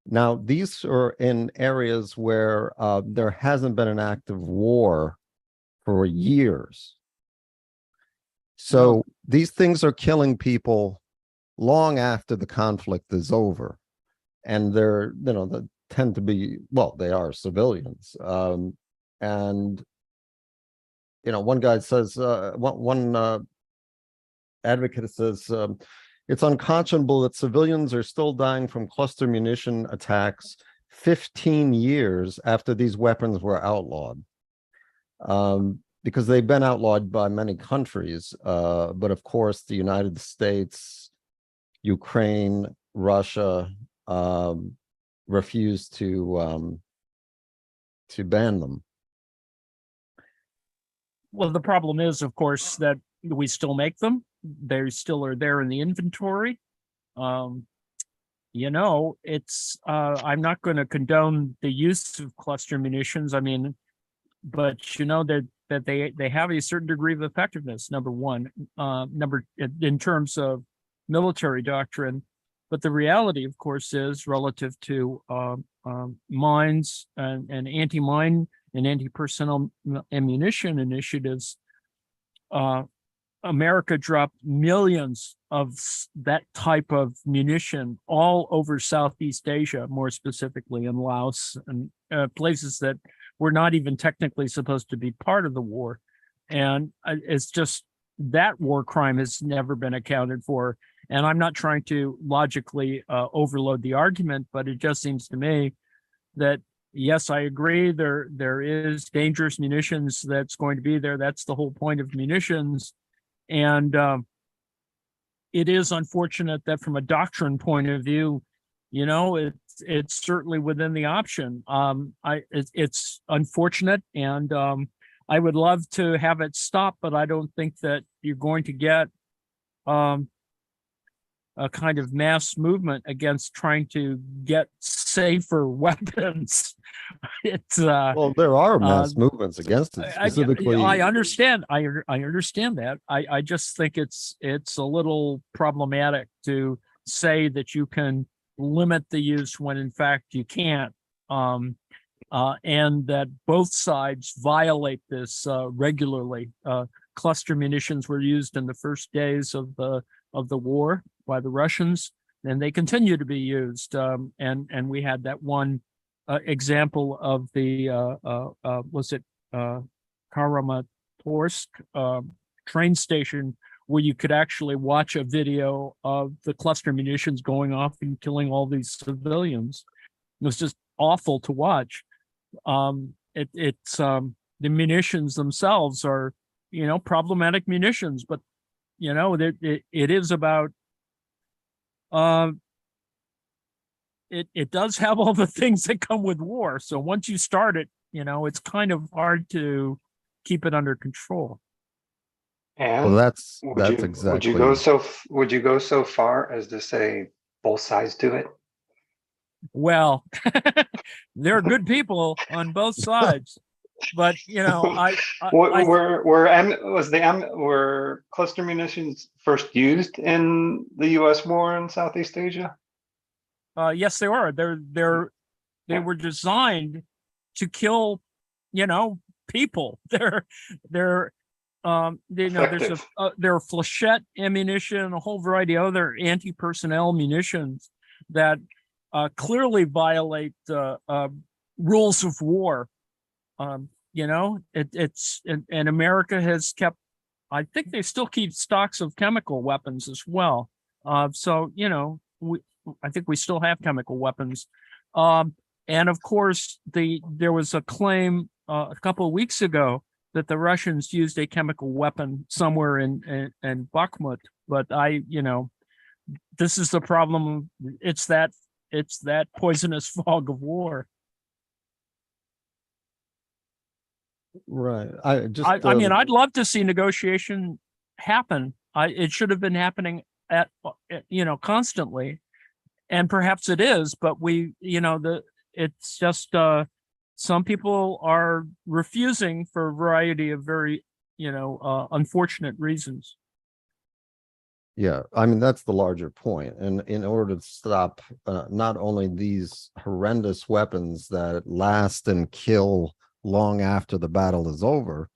Now, these are in areas where there hasn't been an active war for years. So these things are killing people long after the conflict is over. And they're, they tend to be, well, they are civilians. And one guy says, one advocate says, it's unconscionable that civilians are still dying from cluster munition attacks 15 years after these weapons were outlawed. Because they've been outlawed by many countries. But of course, the United States, Ukraine, Russia refused to ban them. Well, the problem is, of course, that we still make them. They still are there in the inventory. It's I'm not going to condone the use of cluster munitions. I mean, but that they have a certain degree of effectiveness. Number one, in terms of military doctrine, but the reality, of course, is relative to mines and anti-mine and anti-personnel ammunition initiatives. America dropped millions of that type of munition all over Southeast Asia, more specifically in Laos and places that were not even technically supposed to be part of the war. And it's just that war crime has never been accounted for. And I'm not trying to logically overload the argument, but it just seems to me that, yes, I agree, there is dangerous munitions that's going to be there. That's the whole point of munitions. And it is unfortunate that from a doctrine point of view, it's certainly within the option. It's unfortunate, and I would love to have it stop, but I don't think that you're going to get a kind of mass movement against trying to get safer weapons. It's well, there are mass movements against it, specifically. I understand. I understand that. I just think it's a little problematic to say that you can limit the use when in fact you can't, and that both sides violate this regularly. Cluster munitions were used in the first days of the war by the Russians, and they continue to be used. And we had that one example of the was it Kramatorsk train station where you could actually watch a video of the cluster munitions going off and killing all these civilians. It was just awful to watch. It's the munitions themselves are, problematic munitions, but it is about it does have all the things that come with war. So once you start it, it's kind of hard to keep it under control. And Well, that's would exactly. would you go so far as to say both sides do it? Well, there are good people on both sides, but were cluster munitions first used in the U.S. war in Southeast Asia? yes, they were. They were designed to kill, people. There are flechette ammunition, a whole variety of other anti-personnel munitions that clearly violate rules of war. And America has kept, I think they still keep stocks of chemical weapons as well. So I think we still have chemical weapons. And of course, there was a claim a couple of weeks ago that the Russians used a chemical weapon somewhere in Bakhmut. But this is the problem. It's that poisonous fog of war. Right. I mean, I'd love to see negotiation happen. It should have been happening constantly, and perhaps it is. But it's just some people are refusing for a variety of very unfortunate reasons. Yeah, I mean, that's the larger point. And in order to stop not only these horrendous weapons that last and kill long after the battle is over,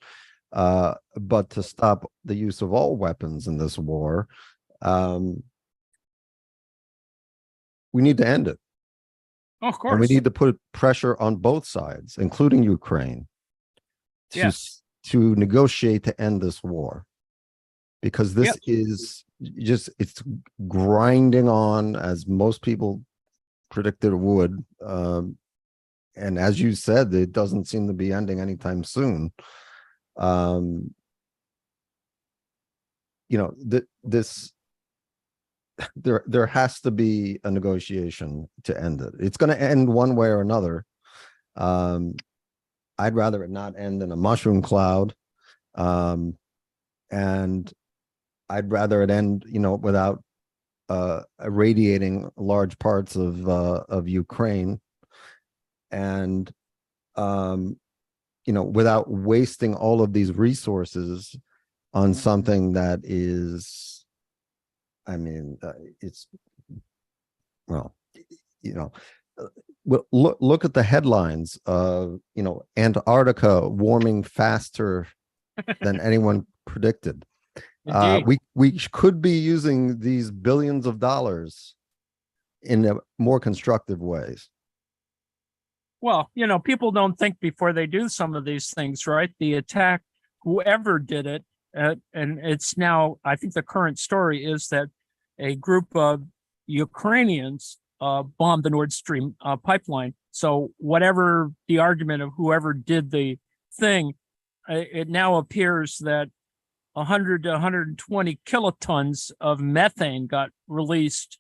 but to stop the use of all weapons in this war, we need to end it. Oh, of course. And we need to put pressure on both sides, including Ukraine, to negotiate to end this war. Because this is just, it's grinding on, as most people predicted it would. And as you said, it doesn't seem to be ending anytime soon. There has to be a negotiation to end it. It's going to end one way or another. I'd rather it not end in a mushroom cloud. And I'd rather it end, without irradiating large parts of Ukraine, and without wasting all of these resources on something that is, it's, well, look at the headlines of, Antarctica warming faster than anyone predicted. We could be using these billions of dollars in a more constructive ways. Well, people don't think before they do some of these things, right? The attack, whoever did it, and it's now, I think the current story is that a group of Ukrainians bombed the Nord Stream pipeline. So whatever the argument of whoever did the thing, it now appears that 100 to 120 kilotons of methane got released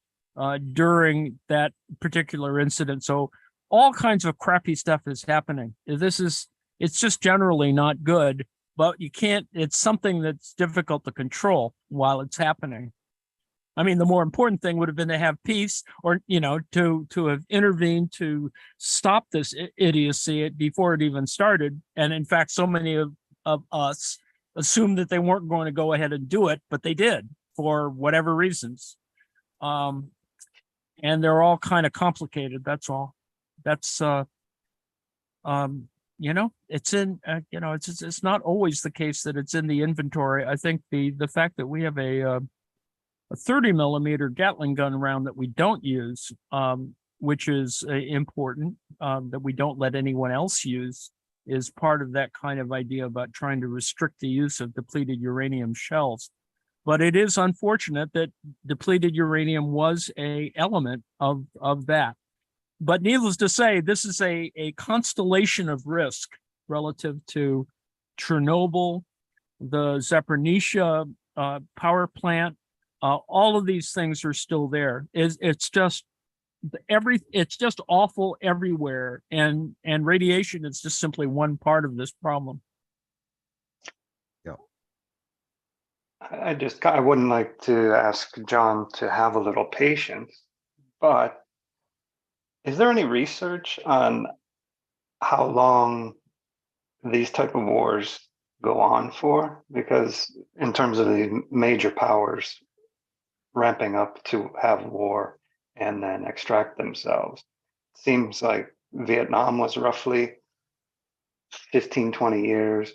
during that particular incident. So all kinds of crappy stuff is happening. It's just generally not good, but it's something that's difficult to control while it's happening. I mean, the more important thing would have been to have peace, or, to have intervened to stop this idiocy before it even started. And in fact, so many of us assumed that they weren't going to go ahead and do it, but they did for whatever reasons. And they're all kind of complicated. That's all. That's, it's in, it's not always the case that it's in the inventory. I think the fact that we have a 30 millimeter Gatling gun round that we don't use, which is important, that we don't let anyone else use, is part of that kind of idea about trying to restrict the use of depleted uranium shells. But it is unfortunate that depleted uranium was a element of that. But needless to say, this is a constellation of risk relative to Chernobyl, the Zaporizhzhia power plant. All of these things are still there. It's just awful everywhere, and radiation is just simply one part of this problem. I wouldn't like to ask John to have a little patience, but is there any research on how long these type of wars go on for? Because in terms of the major powers ramping up to have war and then extract themselves, seems like Vietnam was roughly 15, 20 years.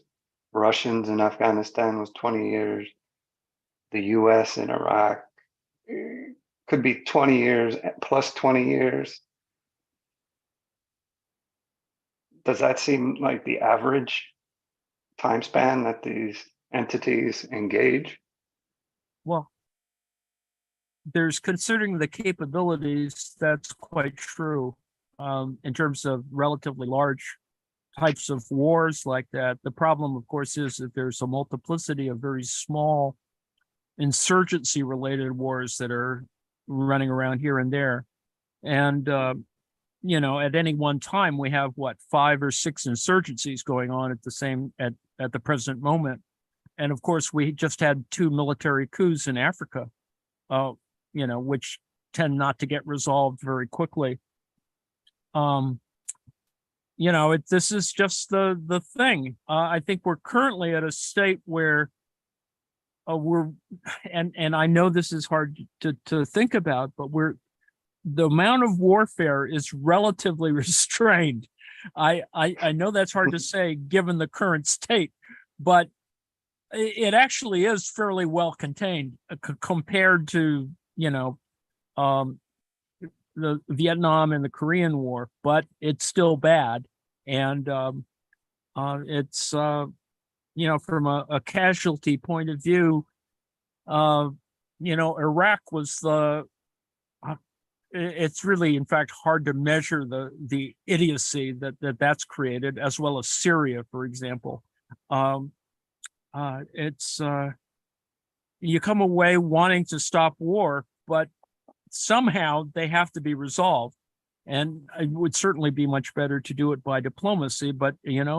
Russians in Afghanistan was 20 years. The US in Iraq could be 20 years plus 20 years. Does that seem like the average time span that these entities engage? Well, there's considering the capabilities, that's quite true. In terms of relatively large types of wars like that. The problem, of course, is that there's a multiplicity of very small insurgency related wars that are running around here and there. And, at any one time, we have 5 or 6 insurgencies going on at the present moment. And of course, we just had 2 military coups in Africa, which tend not to get resolved very quickly. This is just the thing. I think we're currently at a state where and I know this is hard to think about, but the amount of warfare is relatively restrained. I know that's hard to say given the current state, but it actually is fairly well contained compared to, the Vietnam and the Korean War, but it's still bad. And it's, from a casualty point of view, Iraq was it's really, in fact, hard to measure the idiocy that's created, as well as Syria, for example. It's you come away wanting to stop war, but somehow they have to be resolved. And it would certainly be much better to do it by diplomacy, but,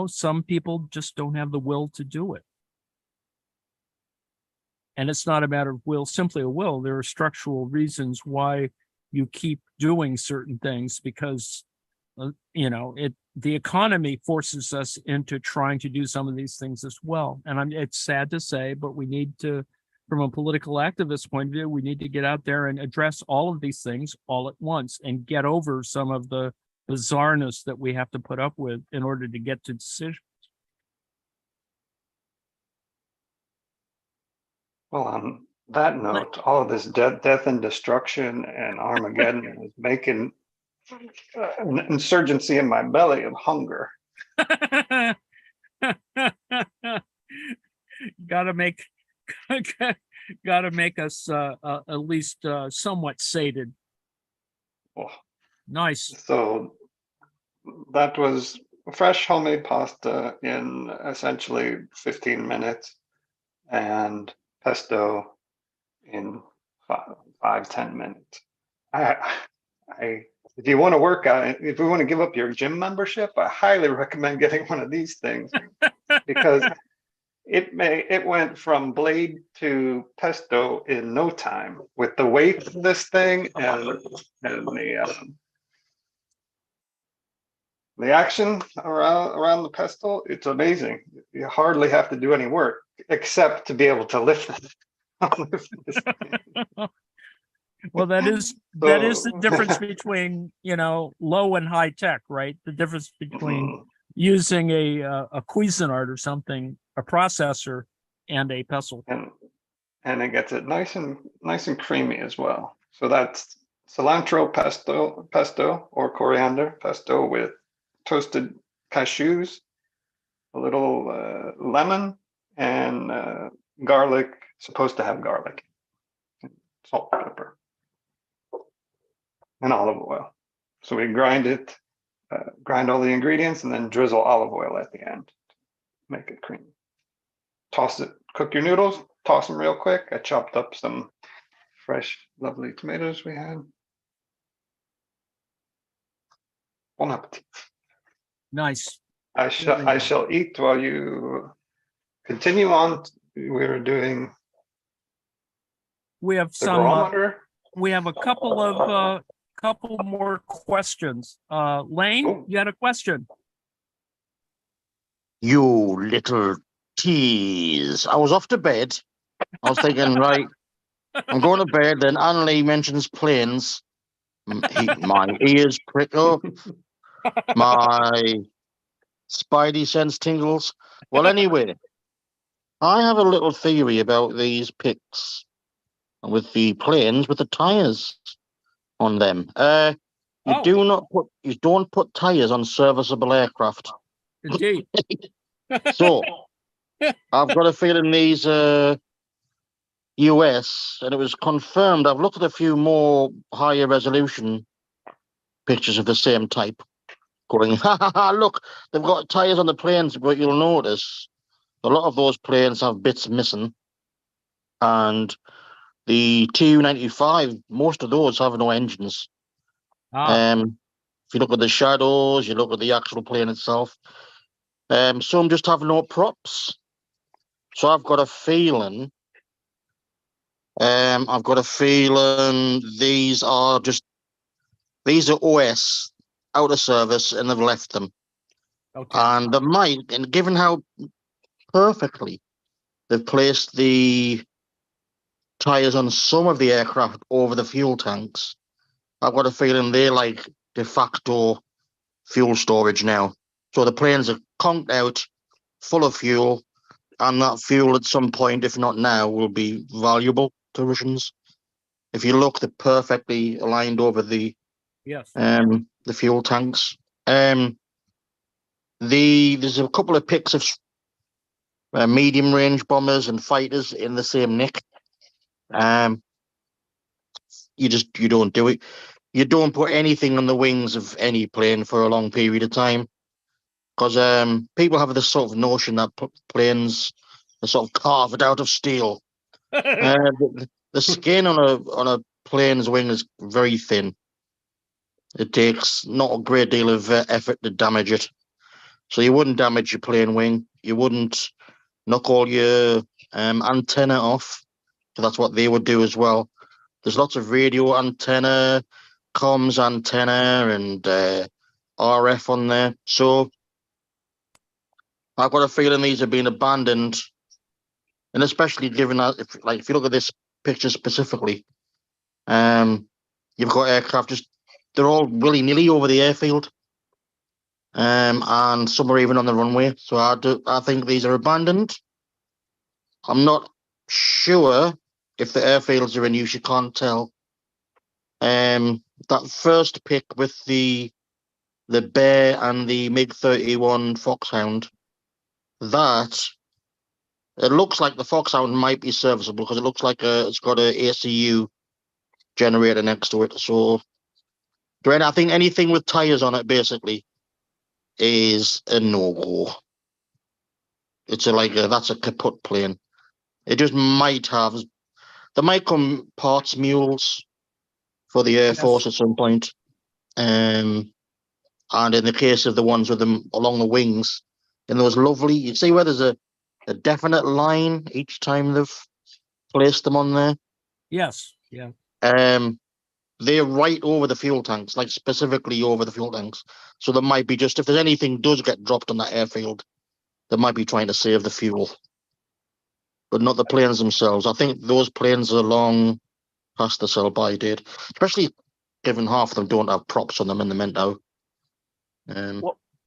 some people just don't have the will to do it. And it's not a matter of will, simply a will. There are structural reasons why you keep doing certain things, because, the economy forces us into trying to do some of these things as well. And it's sad to say, but we need to, from a political activist point of view, we need to get out there and address all of these things all at once and get over some of the bizarreness that we have to put up with in order to get to decisions. Well, on that note, all of this death and destruction and Armageddon is making an insurgency in my belly of hunger. Gotta make us at least somewhat sated. Oh. Nice. So that was fresh homemade pasta in essentially 15 minutes, and pesto in 5-10 minutes. If you want to work out, if you want to give up your gym membership, I highly recommend getting one of these things, because it went from blade to pesto in no time with the weight of this thing and the action around the pesto. It's amazing. You hardly have to do any work except to be able to lift it. Well, that is the difference between, low and high tech, right? The difference between using a Cuisinart or something, a processor, and a pestle. And it gets it nice and creamy as well. So that's cilantro pesto or coriander pesto with toasted cashews, a little lemon, and garlic, supposed to have garlic, salt, pepper, and olive oil. So we grind it, grind all the ingredients, and then drizzle olive oil at the end, make it creamy. Toss it, cook your noodles, toss them real quick. I chopped up some fresh, lovely tomatoes we had. Bon appetit. Nice. I shall eat while you continue on. We're doing We have the some. barometer. We have a couple more questions. Lane, Oh. you had a question. You little tease. I was off to bed. I was thinking, right, I'm going to bed. Then Annalie mentions planes. My ears prick up. My spidey sense tingles. Well, anyway, I have a little theory about these pics with the planes with the tires on them. You don't put tires on serviceable aircraft. Indeed. So I've got a feeling these US, and it was confirmed. I've looked at a few more higher resolution pictures of the same type, going, ha ha ha, look, they've got tires on the planes, but you'll notice a lot of those planes have bits missing. And the Tu-95, most of those have no engines. If you look at the shadows, you look at the actual plane itself. Some just have no props. So I've got a feeling these are OS out of service and they've left them. Okay. And and given how perfectly they've placed the tires on some of the aircraft over the fuel tanks, I've got a feeling they're like de facto fuel storage now. So the planes are conked out, full of fuel, and that fuel at some point, if not now, will be valuable to Russians. If you look, they're perfectly aligned over the fuel tanks. There's a couple of pics of medium range bombers and fighters in the same nick. You don't do it. You don't put anything on the wings of any plane for a long period of time, because people have this sort of notion that planes are sort of carved out of steel. The skin on a plane's wing is very thin. It takes not a great deal of effort to damage it. So you wouldn't damage your plane wing. You wouldn't knock all your antenna off. So that's what they would do as well. There's lots of radio antenna, comms antenna, and RF on there. So I've got a feeling these are being abandoned. And especially given that, if you look at this picture specifically, you've got aircraft they're all willy-nilly over the airfield. And some are even on the runway. So I think these are abandoned. I'm not sure if the airfields are in use. You can't tell. That first pic with the Bear and the MiG-31 Foxhound, it looks like the Foxhound might be serviceable because it looks like it's got an ACU generator next to it. So, I think anything with tires on it basically is a no-go. It's that's a kaput plane. It just might have. There might come parts mules for the Air Force at some point. And in the case of the ones with them along the wings, in those lovely, you see where there's a definite line each time they've placed them on there. Yes. Yeah. They're right over the fuel tanks, like specifically over the fuel tanks. So there might be if there's anything does get dropped on that airfield, they might be trying to save the fuel, but not the planes themselves. I think those planes are long past the sell-by date, especially given half of them don't have props on them in the Mento.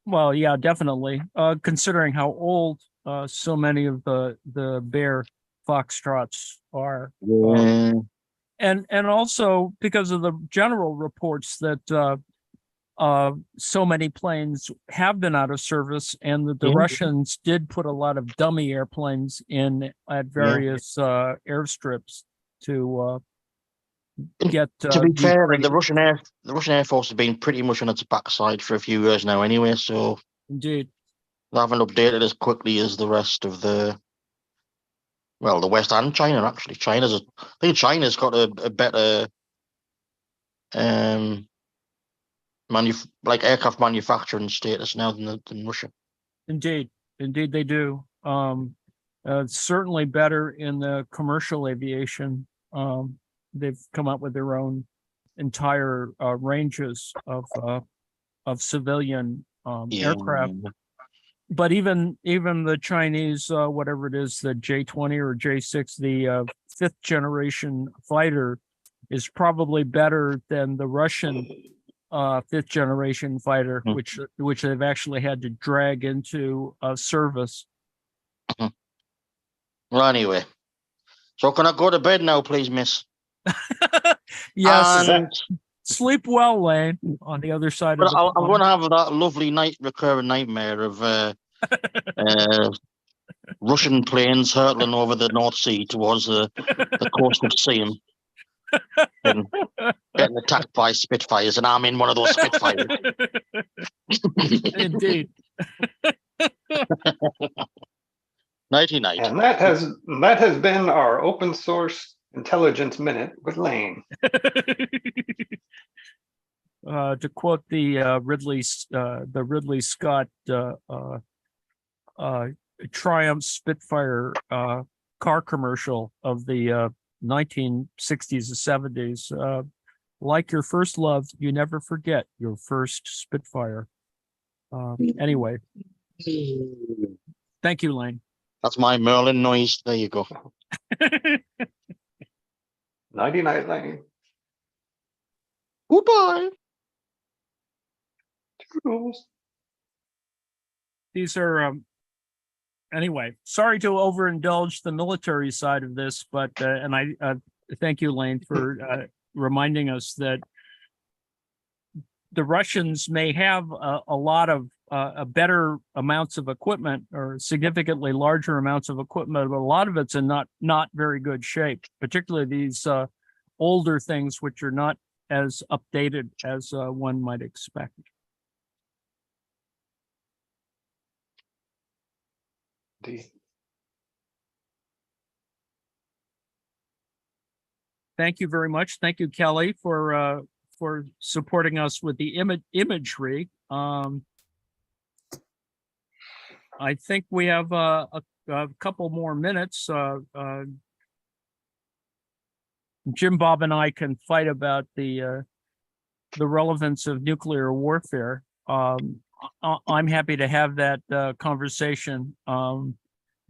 Well, yeah, definitely. Considering how old so many of the Bear Foxtrots are. Yeah. And also because of the general reports that so many planes have been out of service, and that the Yeah. Russians did put a lot of dummy airplanes in at various airstrips to get. To be the fair, Ukrainian- the Russian Air Force has been pretty much on its backside for a few years now, anyway. So Indeed, they haven't updated as quickly as the rest of the West and China. Actually, I think China's got a better aircraft manufacturing status now than Russia. indeed, they do. Certainly better in the commercial aviation. They've come up with their own entire ranges of civilian aircraft. But even the Chinese, whatever it is, the J-20 or J-6, the fifth generation fighter, is probably better than the Russian fifth generation fighter, which they've actually had to drag into service. Well, anyway, so can I go to bed now, please, miss? Yes, And sleep well, Lane. On the other side of but the I'm pond. going to have that lovely recurring nightmare of Russian planes hurtling over the North Sea towards the coast of Seam and getting attacked by Spitfires, and I'm in one of those Spitfires. Indeed. Nighty night. And that has been our open source intelligence minute with Lane. To quote the Ridley Scott Triumph Spitfire car commercial of the 1960s and 70s, like your first love, you never forget your first Spitfire. Anyway, thank you, Lane. That's my Merlin noise. There you go. Nighty night, Lane. Goodbye. Toodles. These are anyway, sorry to overindulge the military side of this, but and I thank you, Lane, for reminding us that the Russians may have a lot of better amounts of equipment, or significantly larger amounts of equipment, but a lot of it's in not very good shape, particularly these older things, which are not as updated as one might expect. Indeed. Thank you very much. Thank you, Kelly, for supporting us with the imagery. I think we have a couple more minutes. Jim Bob and I can fight about the relevance of nuclear warfare. I'm happy to have that conversation.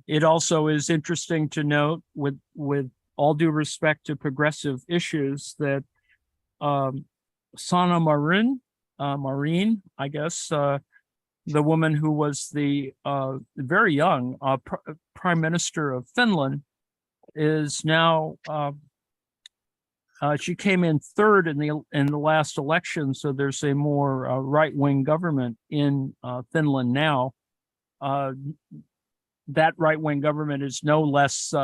It also is interesting to note, with all due respect to progressive issues, that Sanna Marin, I guess, the woman who was the very young Prime Minister of Finland, is now she came in third in the last election, so there's a more right-wing government in Finland now. That right-wing government is no less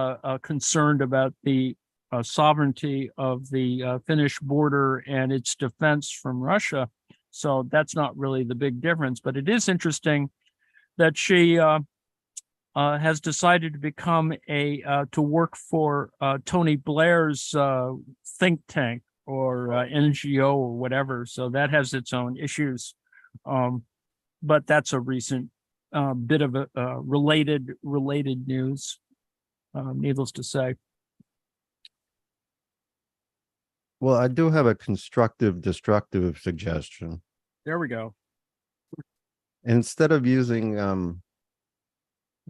concerned about the sovereignty of the Finnish border and its defense from Russia. So that's not really the big difference. But it is interesting that she has decided to become to work for Tony Blair's think tank or NGO or whatever. So that has its own issues. But that's a recent bit of a related news, needless to say. Well, I do have a constructive, destructive suggestion. There we go. Instead of using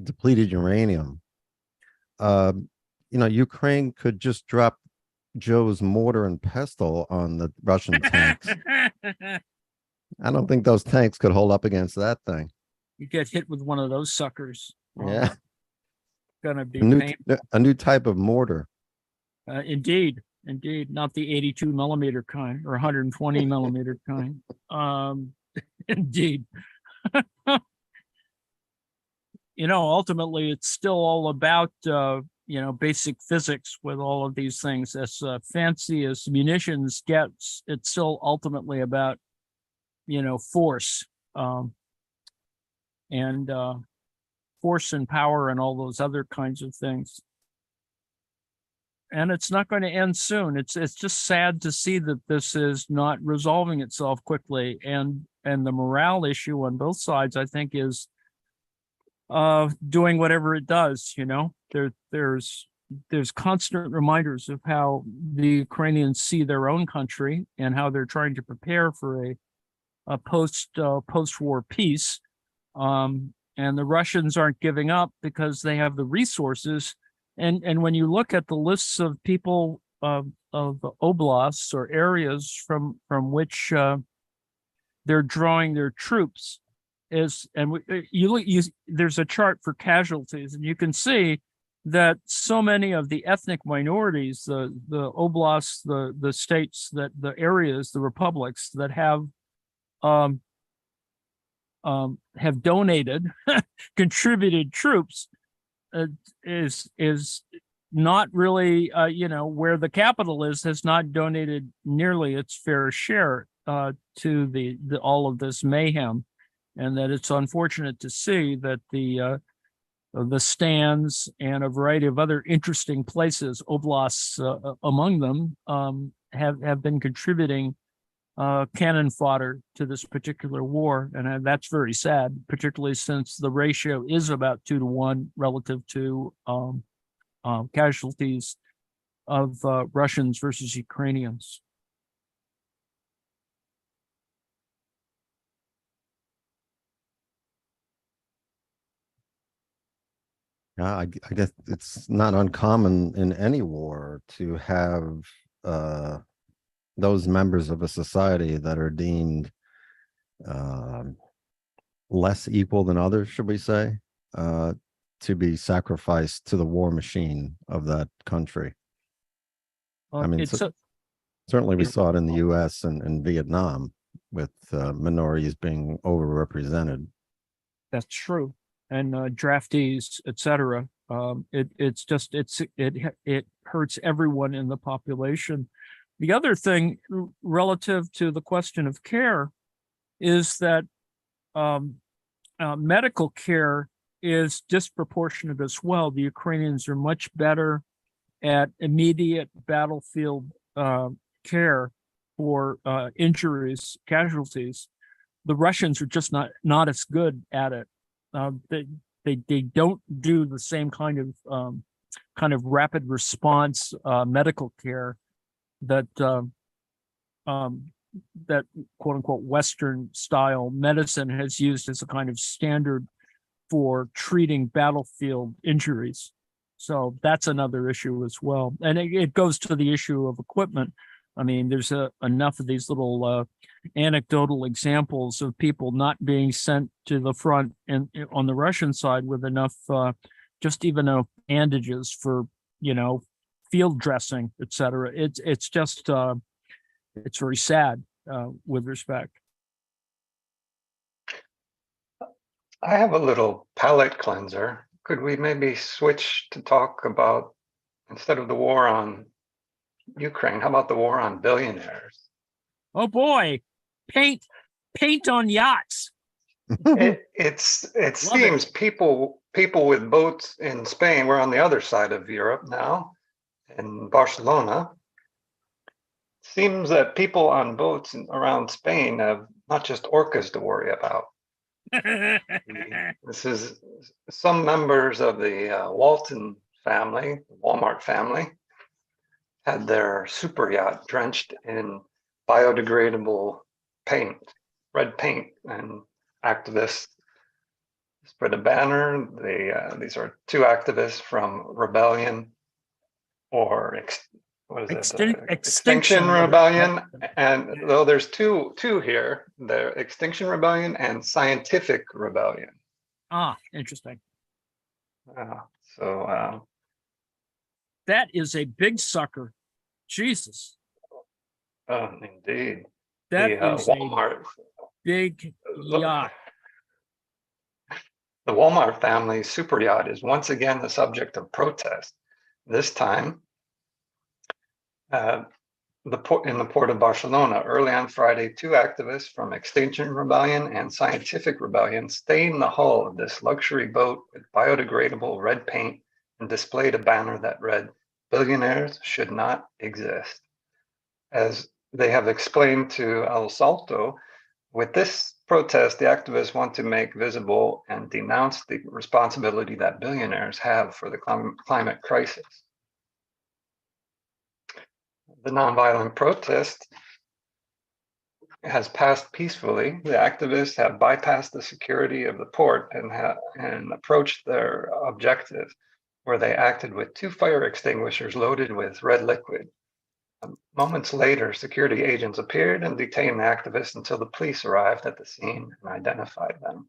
depleted uranium, Ukraine could just drop Joe's mortar and pestle on the Russian tanks. I don't think those tanks could hold up against that thing. You get hit with one of those suckers. Yeah. Gonna be A new type of mortar. indeed. indeed, not the 82 millimeter kind or 120 millimeter kind. Indeed. Ultimately, it's still all about, basic physics with all of these things. As fancy as munitions gets, it's still ultimately about, force, and force and power and all those other kinds of things. And it's not going to end soon. It's just sad to see that this is not resolving itself quickly. And the morale issue on both sides, I think, is doing whatever it does. There's constant reminders of how the Ukrainians see their own country and how they're trying to prepare for a post-war peace. And the Russians aren't giving up because they have the resources. And when you look at the lists of people of oblasts or areas from which they're drawing their troops, there's a chart for casualties, and you can see that so many of the ethnic minorities, the oblasts, the states, the areas, the republics that have donated, contributed troops, is not really, where the capital has not donated nearly its fair share to the all of this mayhem, and that it's unfortunate to see that the stands and a variety of other interesting places, oblasts among them, have been contributing cannon fodder to this particular war. And that's very sad, particularly since the ratio is about 2 to 1 relative to casualties of Russians versus Ukrainians. Yeah, I guess it's not uncommon in any war to have those members of a society that are deemed less equal than others, should we say, to be sacrificed to the war machine of that country. I mean, certainly we saw it in the U.S. and Vietnam with minorities being overrepresented. That's true. And draftees, etc. It hurts everyone in the population. The other thing relative to the question of care is that medical care is disproportionate as well. The Ukrainians are much better at immediate battlefield care for injuries, casualties. The Russians are just not as good at it. They don't do the same kind of rapid response medical care that that quote unquote Western style medicine has used as a kind of standard for treating battlefield injuries. So that's another issue as well. And it goes to the issue of equipment. I mean, there's enough of these little anecdotal examples of people not being sent to the front and on the Russian side with enough, just even bandages for, field dressing, etc. It's just, it's very sad with respect. I have a little palate cleanser. Could we maybe switch to talk about, instead of the war on Ukraine, how about the war on billionaires? Oh boy, paint on yachts. It seems people with boats in Spain, we're on the other side of Europe now, in Barcelona. Seems that people on boats around Spain have not just orcas to worry about. This is some members of the Walton family, Walmart family, had their super yacht drenched in biodegradable paint, red paint, and activists spread a banner. These are two activists from Rebellion, or Extinction Rebellion. And though there's two here, the Extinction Rebellion and Scientific Rebellion. Ah, interesting. So that is a big sucker. Jesus, Indeed. that The is a Walmart, big yacht. the Walmart family super yacht is once again the subject of protest. This time, in the port of Barcelona, early on Friday, two activists from Extinction Rebellion and Scientific Rebellion stained the hull of this luxury boat with biodegradable red paint and displayed a banner that read, "Billionaires should not exist." As they have explained to El Salto, with this protest, the activists want to make visible and denounce the responsibility that billionaires have for the climate crisis. The nonviolent protest has passed peacefully. The activists have bypassed the security of the port and approached their objective, where they acted with two fire extinguishers loaded with red liquid. Moments later, security agents appeared and detained the activists until the police arrived at the scene and identified them.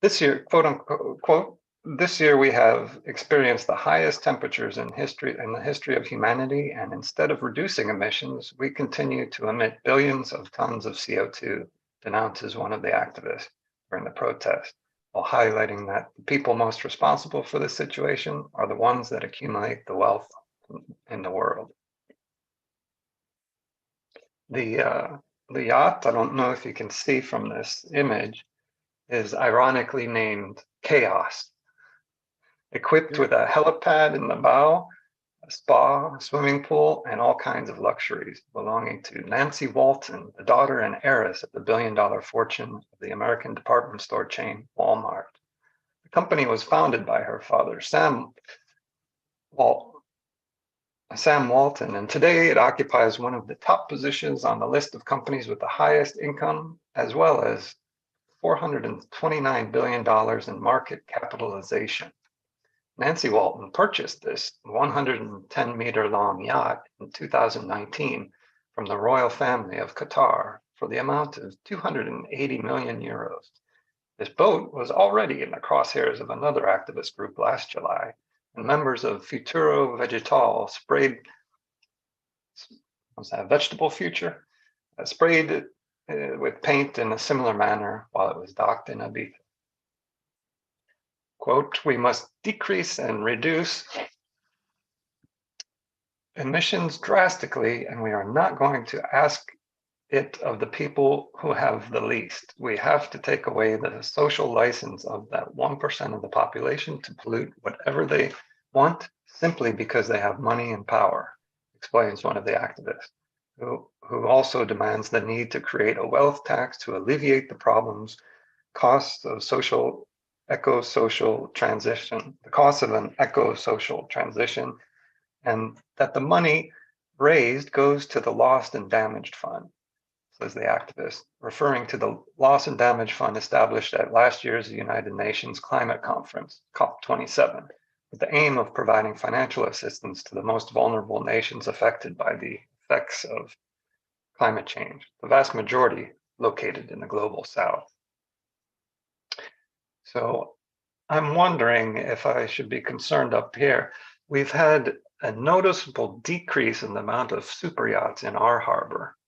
This year, quote unquote, this year we have experienced the highest temperatures in the history of humanity, and instead of reducing emissions, we continue to emit billions of tons of CO2, denounces one of the activists during the protest, while highlighting that the people most responsible for this situation are the ones that accumulate the wealth in the world. The yacht, I don't know if you can see from this image, is ironically named Chaos. Equipped with a helipad in the bow, a spa, a swimming pool, and all kinds of luxuries belonging to Nancy Walton, the daughter and heiress of the billion-dollar fortune of the American department store chain Walmart. The company was founded by her father, Sam Walton, and today it occupies one of the top positions on the list of companies with the highest income, as well as $429 billion in market capitalization. Nancy Walton purchased this 110-meter-long yacht in 2019 from the royal family of Qatar for the amount of 280 million euros. This boat was already in the crosshairs of another activist group last July, and members of Futuro Vegetal sprayed, was that Vegetable Future? Sprayed it with paint in a similar manner while it was docked in Ibiza. Quote, "We must decrease and reduce emissions drastically, and we are not going to ask it of the people who have the least. We have to take away the social license of that 1% of the population to pollute whatever they want simply because they have money and power," explains one of the activists, who also demands the need to create a wealth tax to alleviate the problems, costs of eco-social transition, the cost of an eco-social transition, and that the money raised goes to the Lost and Damaged Fund, says the activist, referring to the Loss and Damage Fund established at last year's United Nations Climate Conference, COP27, with the aim of providing financial assistance to the most vulnerable nations affected by the effects of climate change, the vast majority located in the global south. So I'm wondering if I should be concerned up here. We've had a noticeable decrease in the amount of super yachts in our harbor.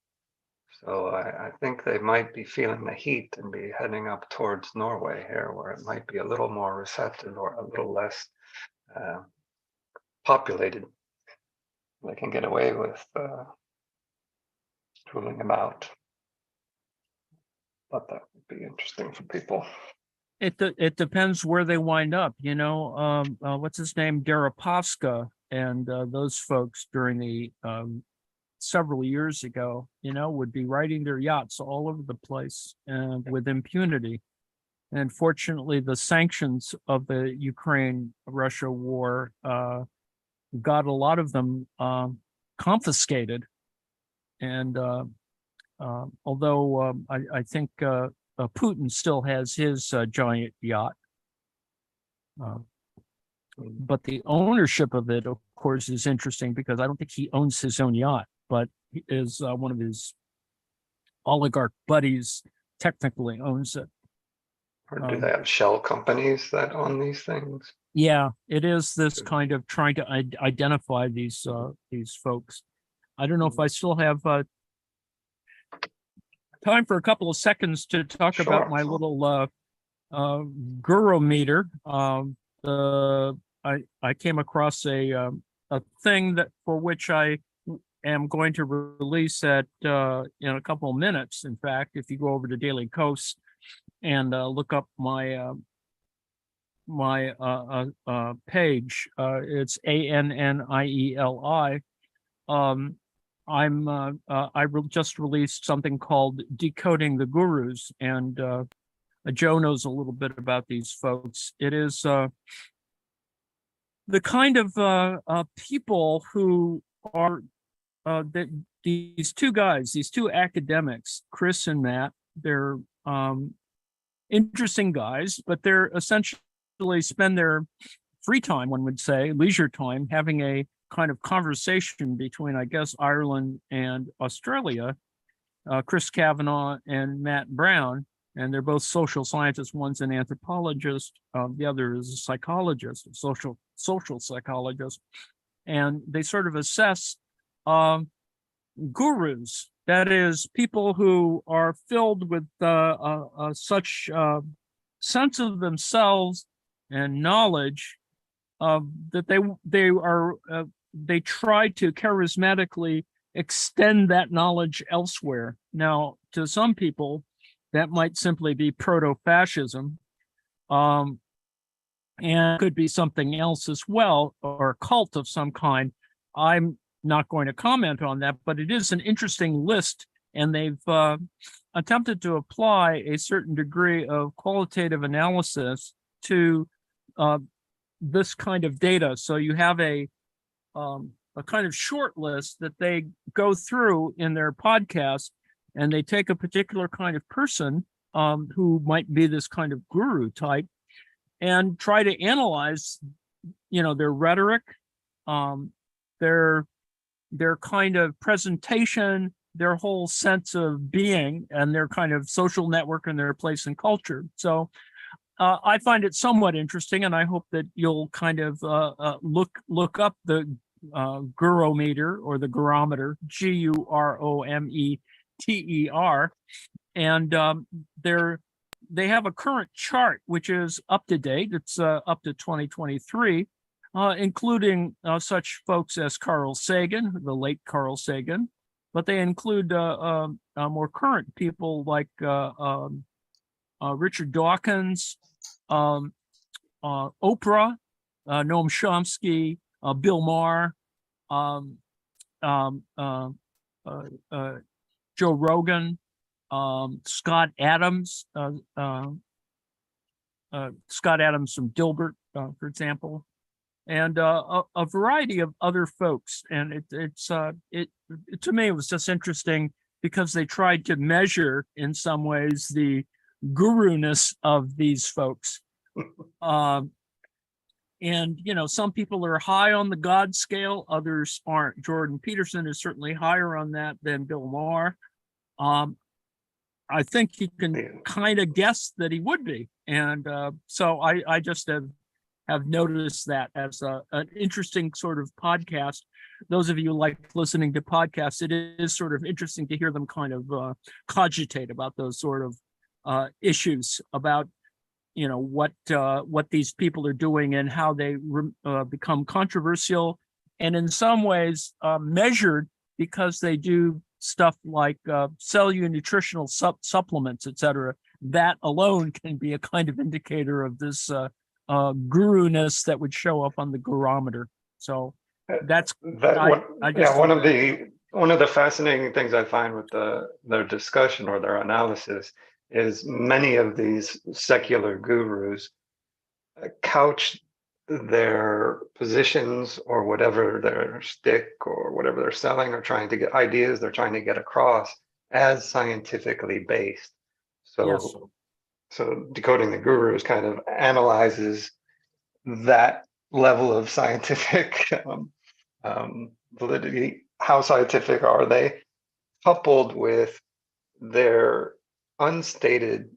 So I think they might be feeling the heat and be heading up towards Norway here, where it might be a little more receptive or a little less populated. They can get away with tooling about. Thought that would be interesting for people. It depends where they wind up, you know. What's his name, Deripaska, and those folks during the several years ago, you know, would be riding their yachts all over the place and with impunity. And fortunately, the sanctions of the Ukraine-Russia war got a lot of them confiscated. And although I think Putin still has his giant yacht, but the ownership of it, of course, is interesting because I don't think he owns his own yacht, but he is one of his oligarch buddies technically owns it. Or do they have shell companies that own these things? Yeah, it is this kind of trying to identify these folks. I don't know if I still have time for a couple of seconds to talk about Sure. my little guru meter. I came across a thing that for which I am going to release at in a couple of minutes. In fact, if you go over to Daily Coast and look up my page, it's ANNIELI. Just released something called Decoding the Gurus, and Joe knows a little bit about these folks. It is the kind of people who are these two guys, these two academics, Chris and Matt. They're interesting guys, but they're essentially spend their free time, one would say, leisure time, having a kind of conversation between, I guess, Ireland and Australia, Chris Kavanagh and Matt Brown, and they're both social scientists. One's an anthropologist, the other is a psychologist, a social psychologist, and they sort of assess gurus, that is, people who are filled with such sense of themselves and knowledge that they try to charismatically extend that knowledge elsewhere. Now, to some people, that might simply be proto-fascism, and could be something else as well, or a cult of some kind. I'm not going to comment on that, but it is an interesting list, and they've attempted to apply a certain degree of qualitative analysis to this kind of data. So you have a kind of short list that they go through in their podcast, and they take a particular kind of person who might be this kind of guru type and try to analyze, their rhetoric, their kind of presentation, their whole sense of being, and their kind of social network and their place in culture. So I find it somewhat interesting, and I hope that you'll kind of look up the gurometer or the gurometer, GUROMETER, and they have a current chart which is up to date. It's up to 2023, including such folks as Carl Sagan, the late Carl Sagan, but they include more current people like Richard Dawkins, Oprah, Noam Chomsky, Bill Maher, Joe Rogan, Scott Adams from Dilbert, for example, and a variety of other folks. And it to me, it was just interesting because they tried to measure in some ways the guru-ness of these folks. And, some people are high on the God scale, others aren't. Jordan Peterson is certainly higher on that than Bill Maher. I think you can kind of guess that he would be. And so I just have noticed that as an interesting sort of podcast. Those of you who like listening to podcasts, it is sort of interesting to hear them kind of cogitate about those sort of issues, about what these people are doing and how they become controversial, and in some ways measured, because they do stuff like sell you nutritional supplements, etc. That alone can be a kind of indicator of this guru-ness that would show up on the gurometer. So that's one of the fascinating things I find with their discussion or their analysis is many of these secular gurus couch their positions or whatever their stick or whatever they're selling or trying to get ideas they're trying to get across as scientifically based. So, yes. So Decoding the Gurus kind of analyzes that level of scientific validity. How scientific are they, coupled with their unstated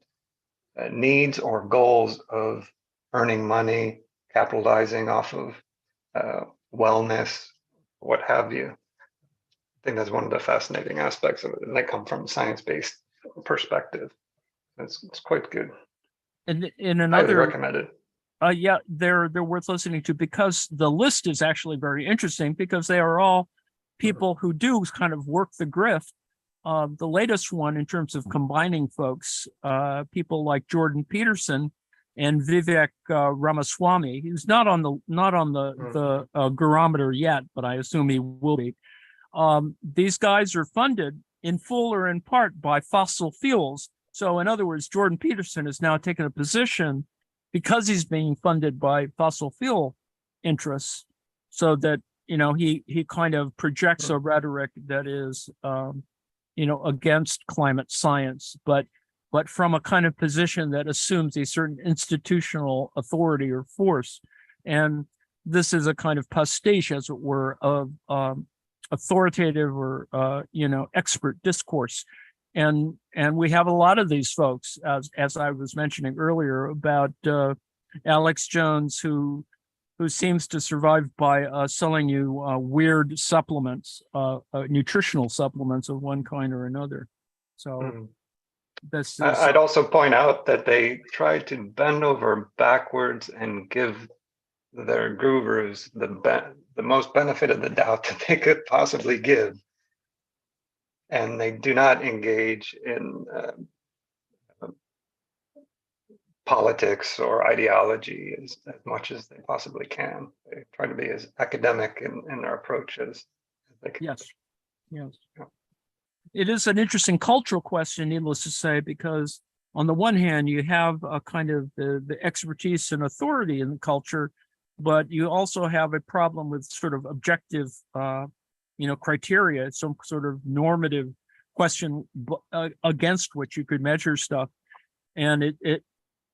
needs or goals of earning money, capitalizing off of wellness, what have you. think that's one of the fascinating aspects of it, and they come from a science-based perspective. It's quite good. And in Highly another, recommend it. yeah, they're worth listening to, because the list is actually very interesting, because they are all people who do kind of work the grift. The latest one, in terms of combining folks, people like Jordan Peterson and Vivek Ramaswamy. He's not on the Gurometer yet, but I assume he will be. These guys are funded in full or in part by fossil fuels. So in other words, Jordan Peterson has now taken a position, because he's being funded by fossil fuel interests, so that, you know, he kind of projects a rhetoric that is, you know, against climate science, but from a kind of position that assumes a certain institutional authority or force. And this is a kind of pastiche, as it were, of authoritative or you know, expert discourse. And we have a lot of these folks, as I was mentioning earlier about Alex Jones, who seems to survive by selling you weird supplements, nutritional supplements of one kind or another. So this is, I'd also point out that they tried to bend over backwards and give their gurus the most benefit of the doubt that they could possibly give. And they do not engage in politics or ideology as much as they possibly can. They try to be as academic in their approach as they can. yes. Yeah. It is an interesting cultural question, needless to say, because on the one hand, you have a kind of the expertise and authority in the culture, but you also have a problem with sort of objective, you know, criteria, some sort of normative question against which you could measure stuff. And it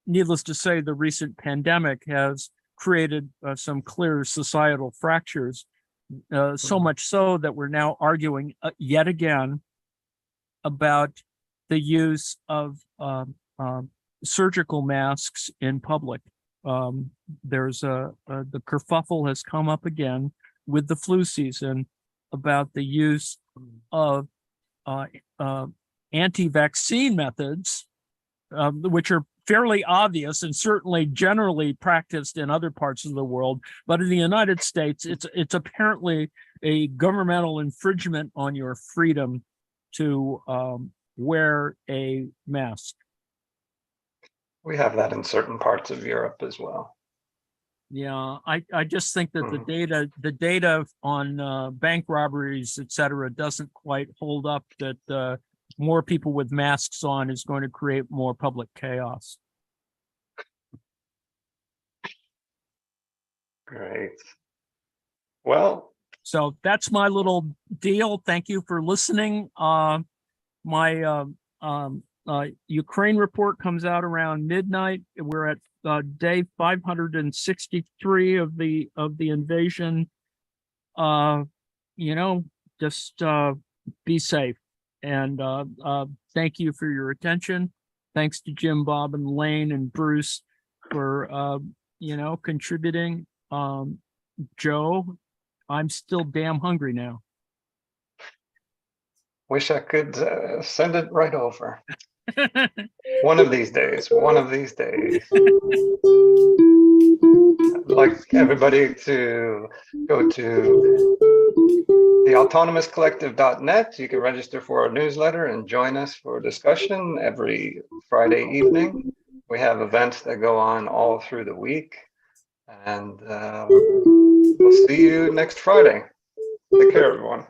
needless to say, the recent pandemic has created some clear societal fractures, so much so that we're now arguing yet again about the use of surgical masks in public. There's the kerfuffle has come up again with the flu season about the use of anti-vaccine methods, which are fairly obvious and certainly generally practiced in other parts of the world. But in the United States, it's apparently a governmental infringement on your freedom to wear a mask. We have that in certain parts of Europe as well. Yeah, I just think that the data on bank robberies, et cetera, doesn't quite hold up, that more people with masks on is going to create more public chaos. Great. Well, so that's my little deal. Thank you for listening. My Ukraine report comes out around midnight. We're at day 563 of the invasion. You know, just be safe. And thank you for your attention. Thanks to Jim, Bob, and Lane and Bruce for you know, contributing. Joe, I'm still damn hungry now. wish I could send it right over. One of these days. One of these days. I'd like everybody to go to theautonomouscollective.net. You can register for our newsletter and join us for a discussion every Friday evening. We have events that go on all through the week. And we'll see you next Friday. Take care, everyone.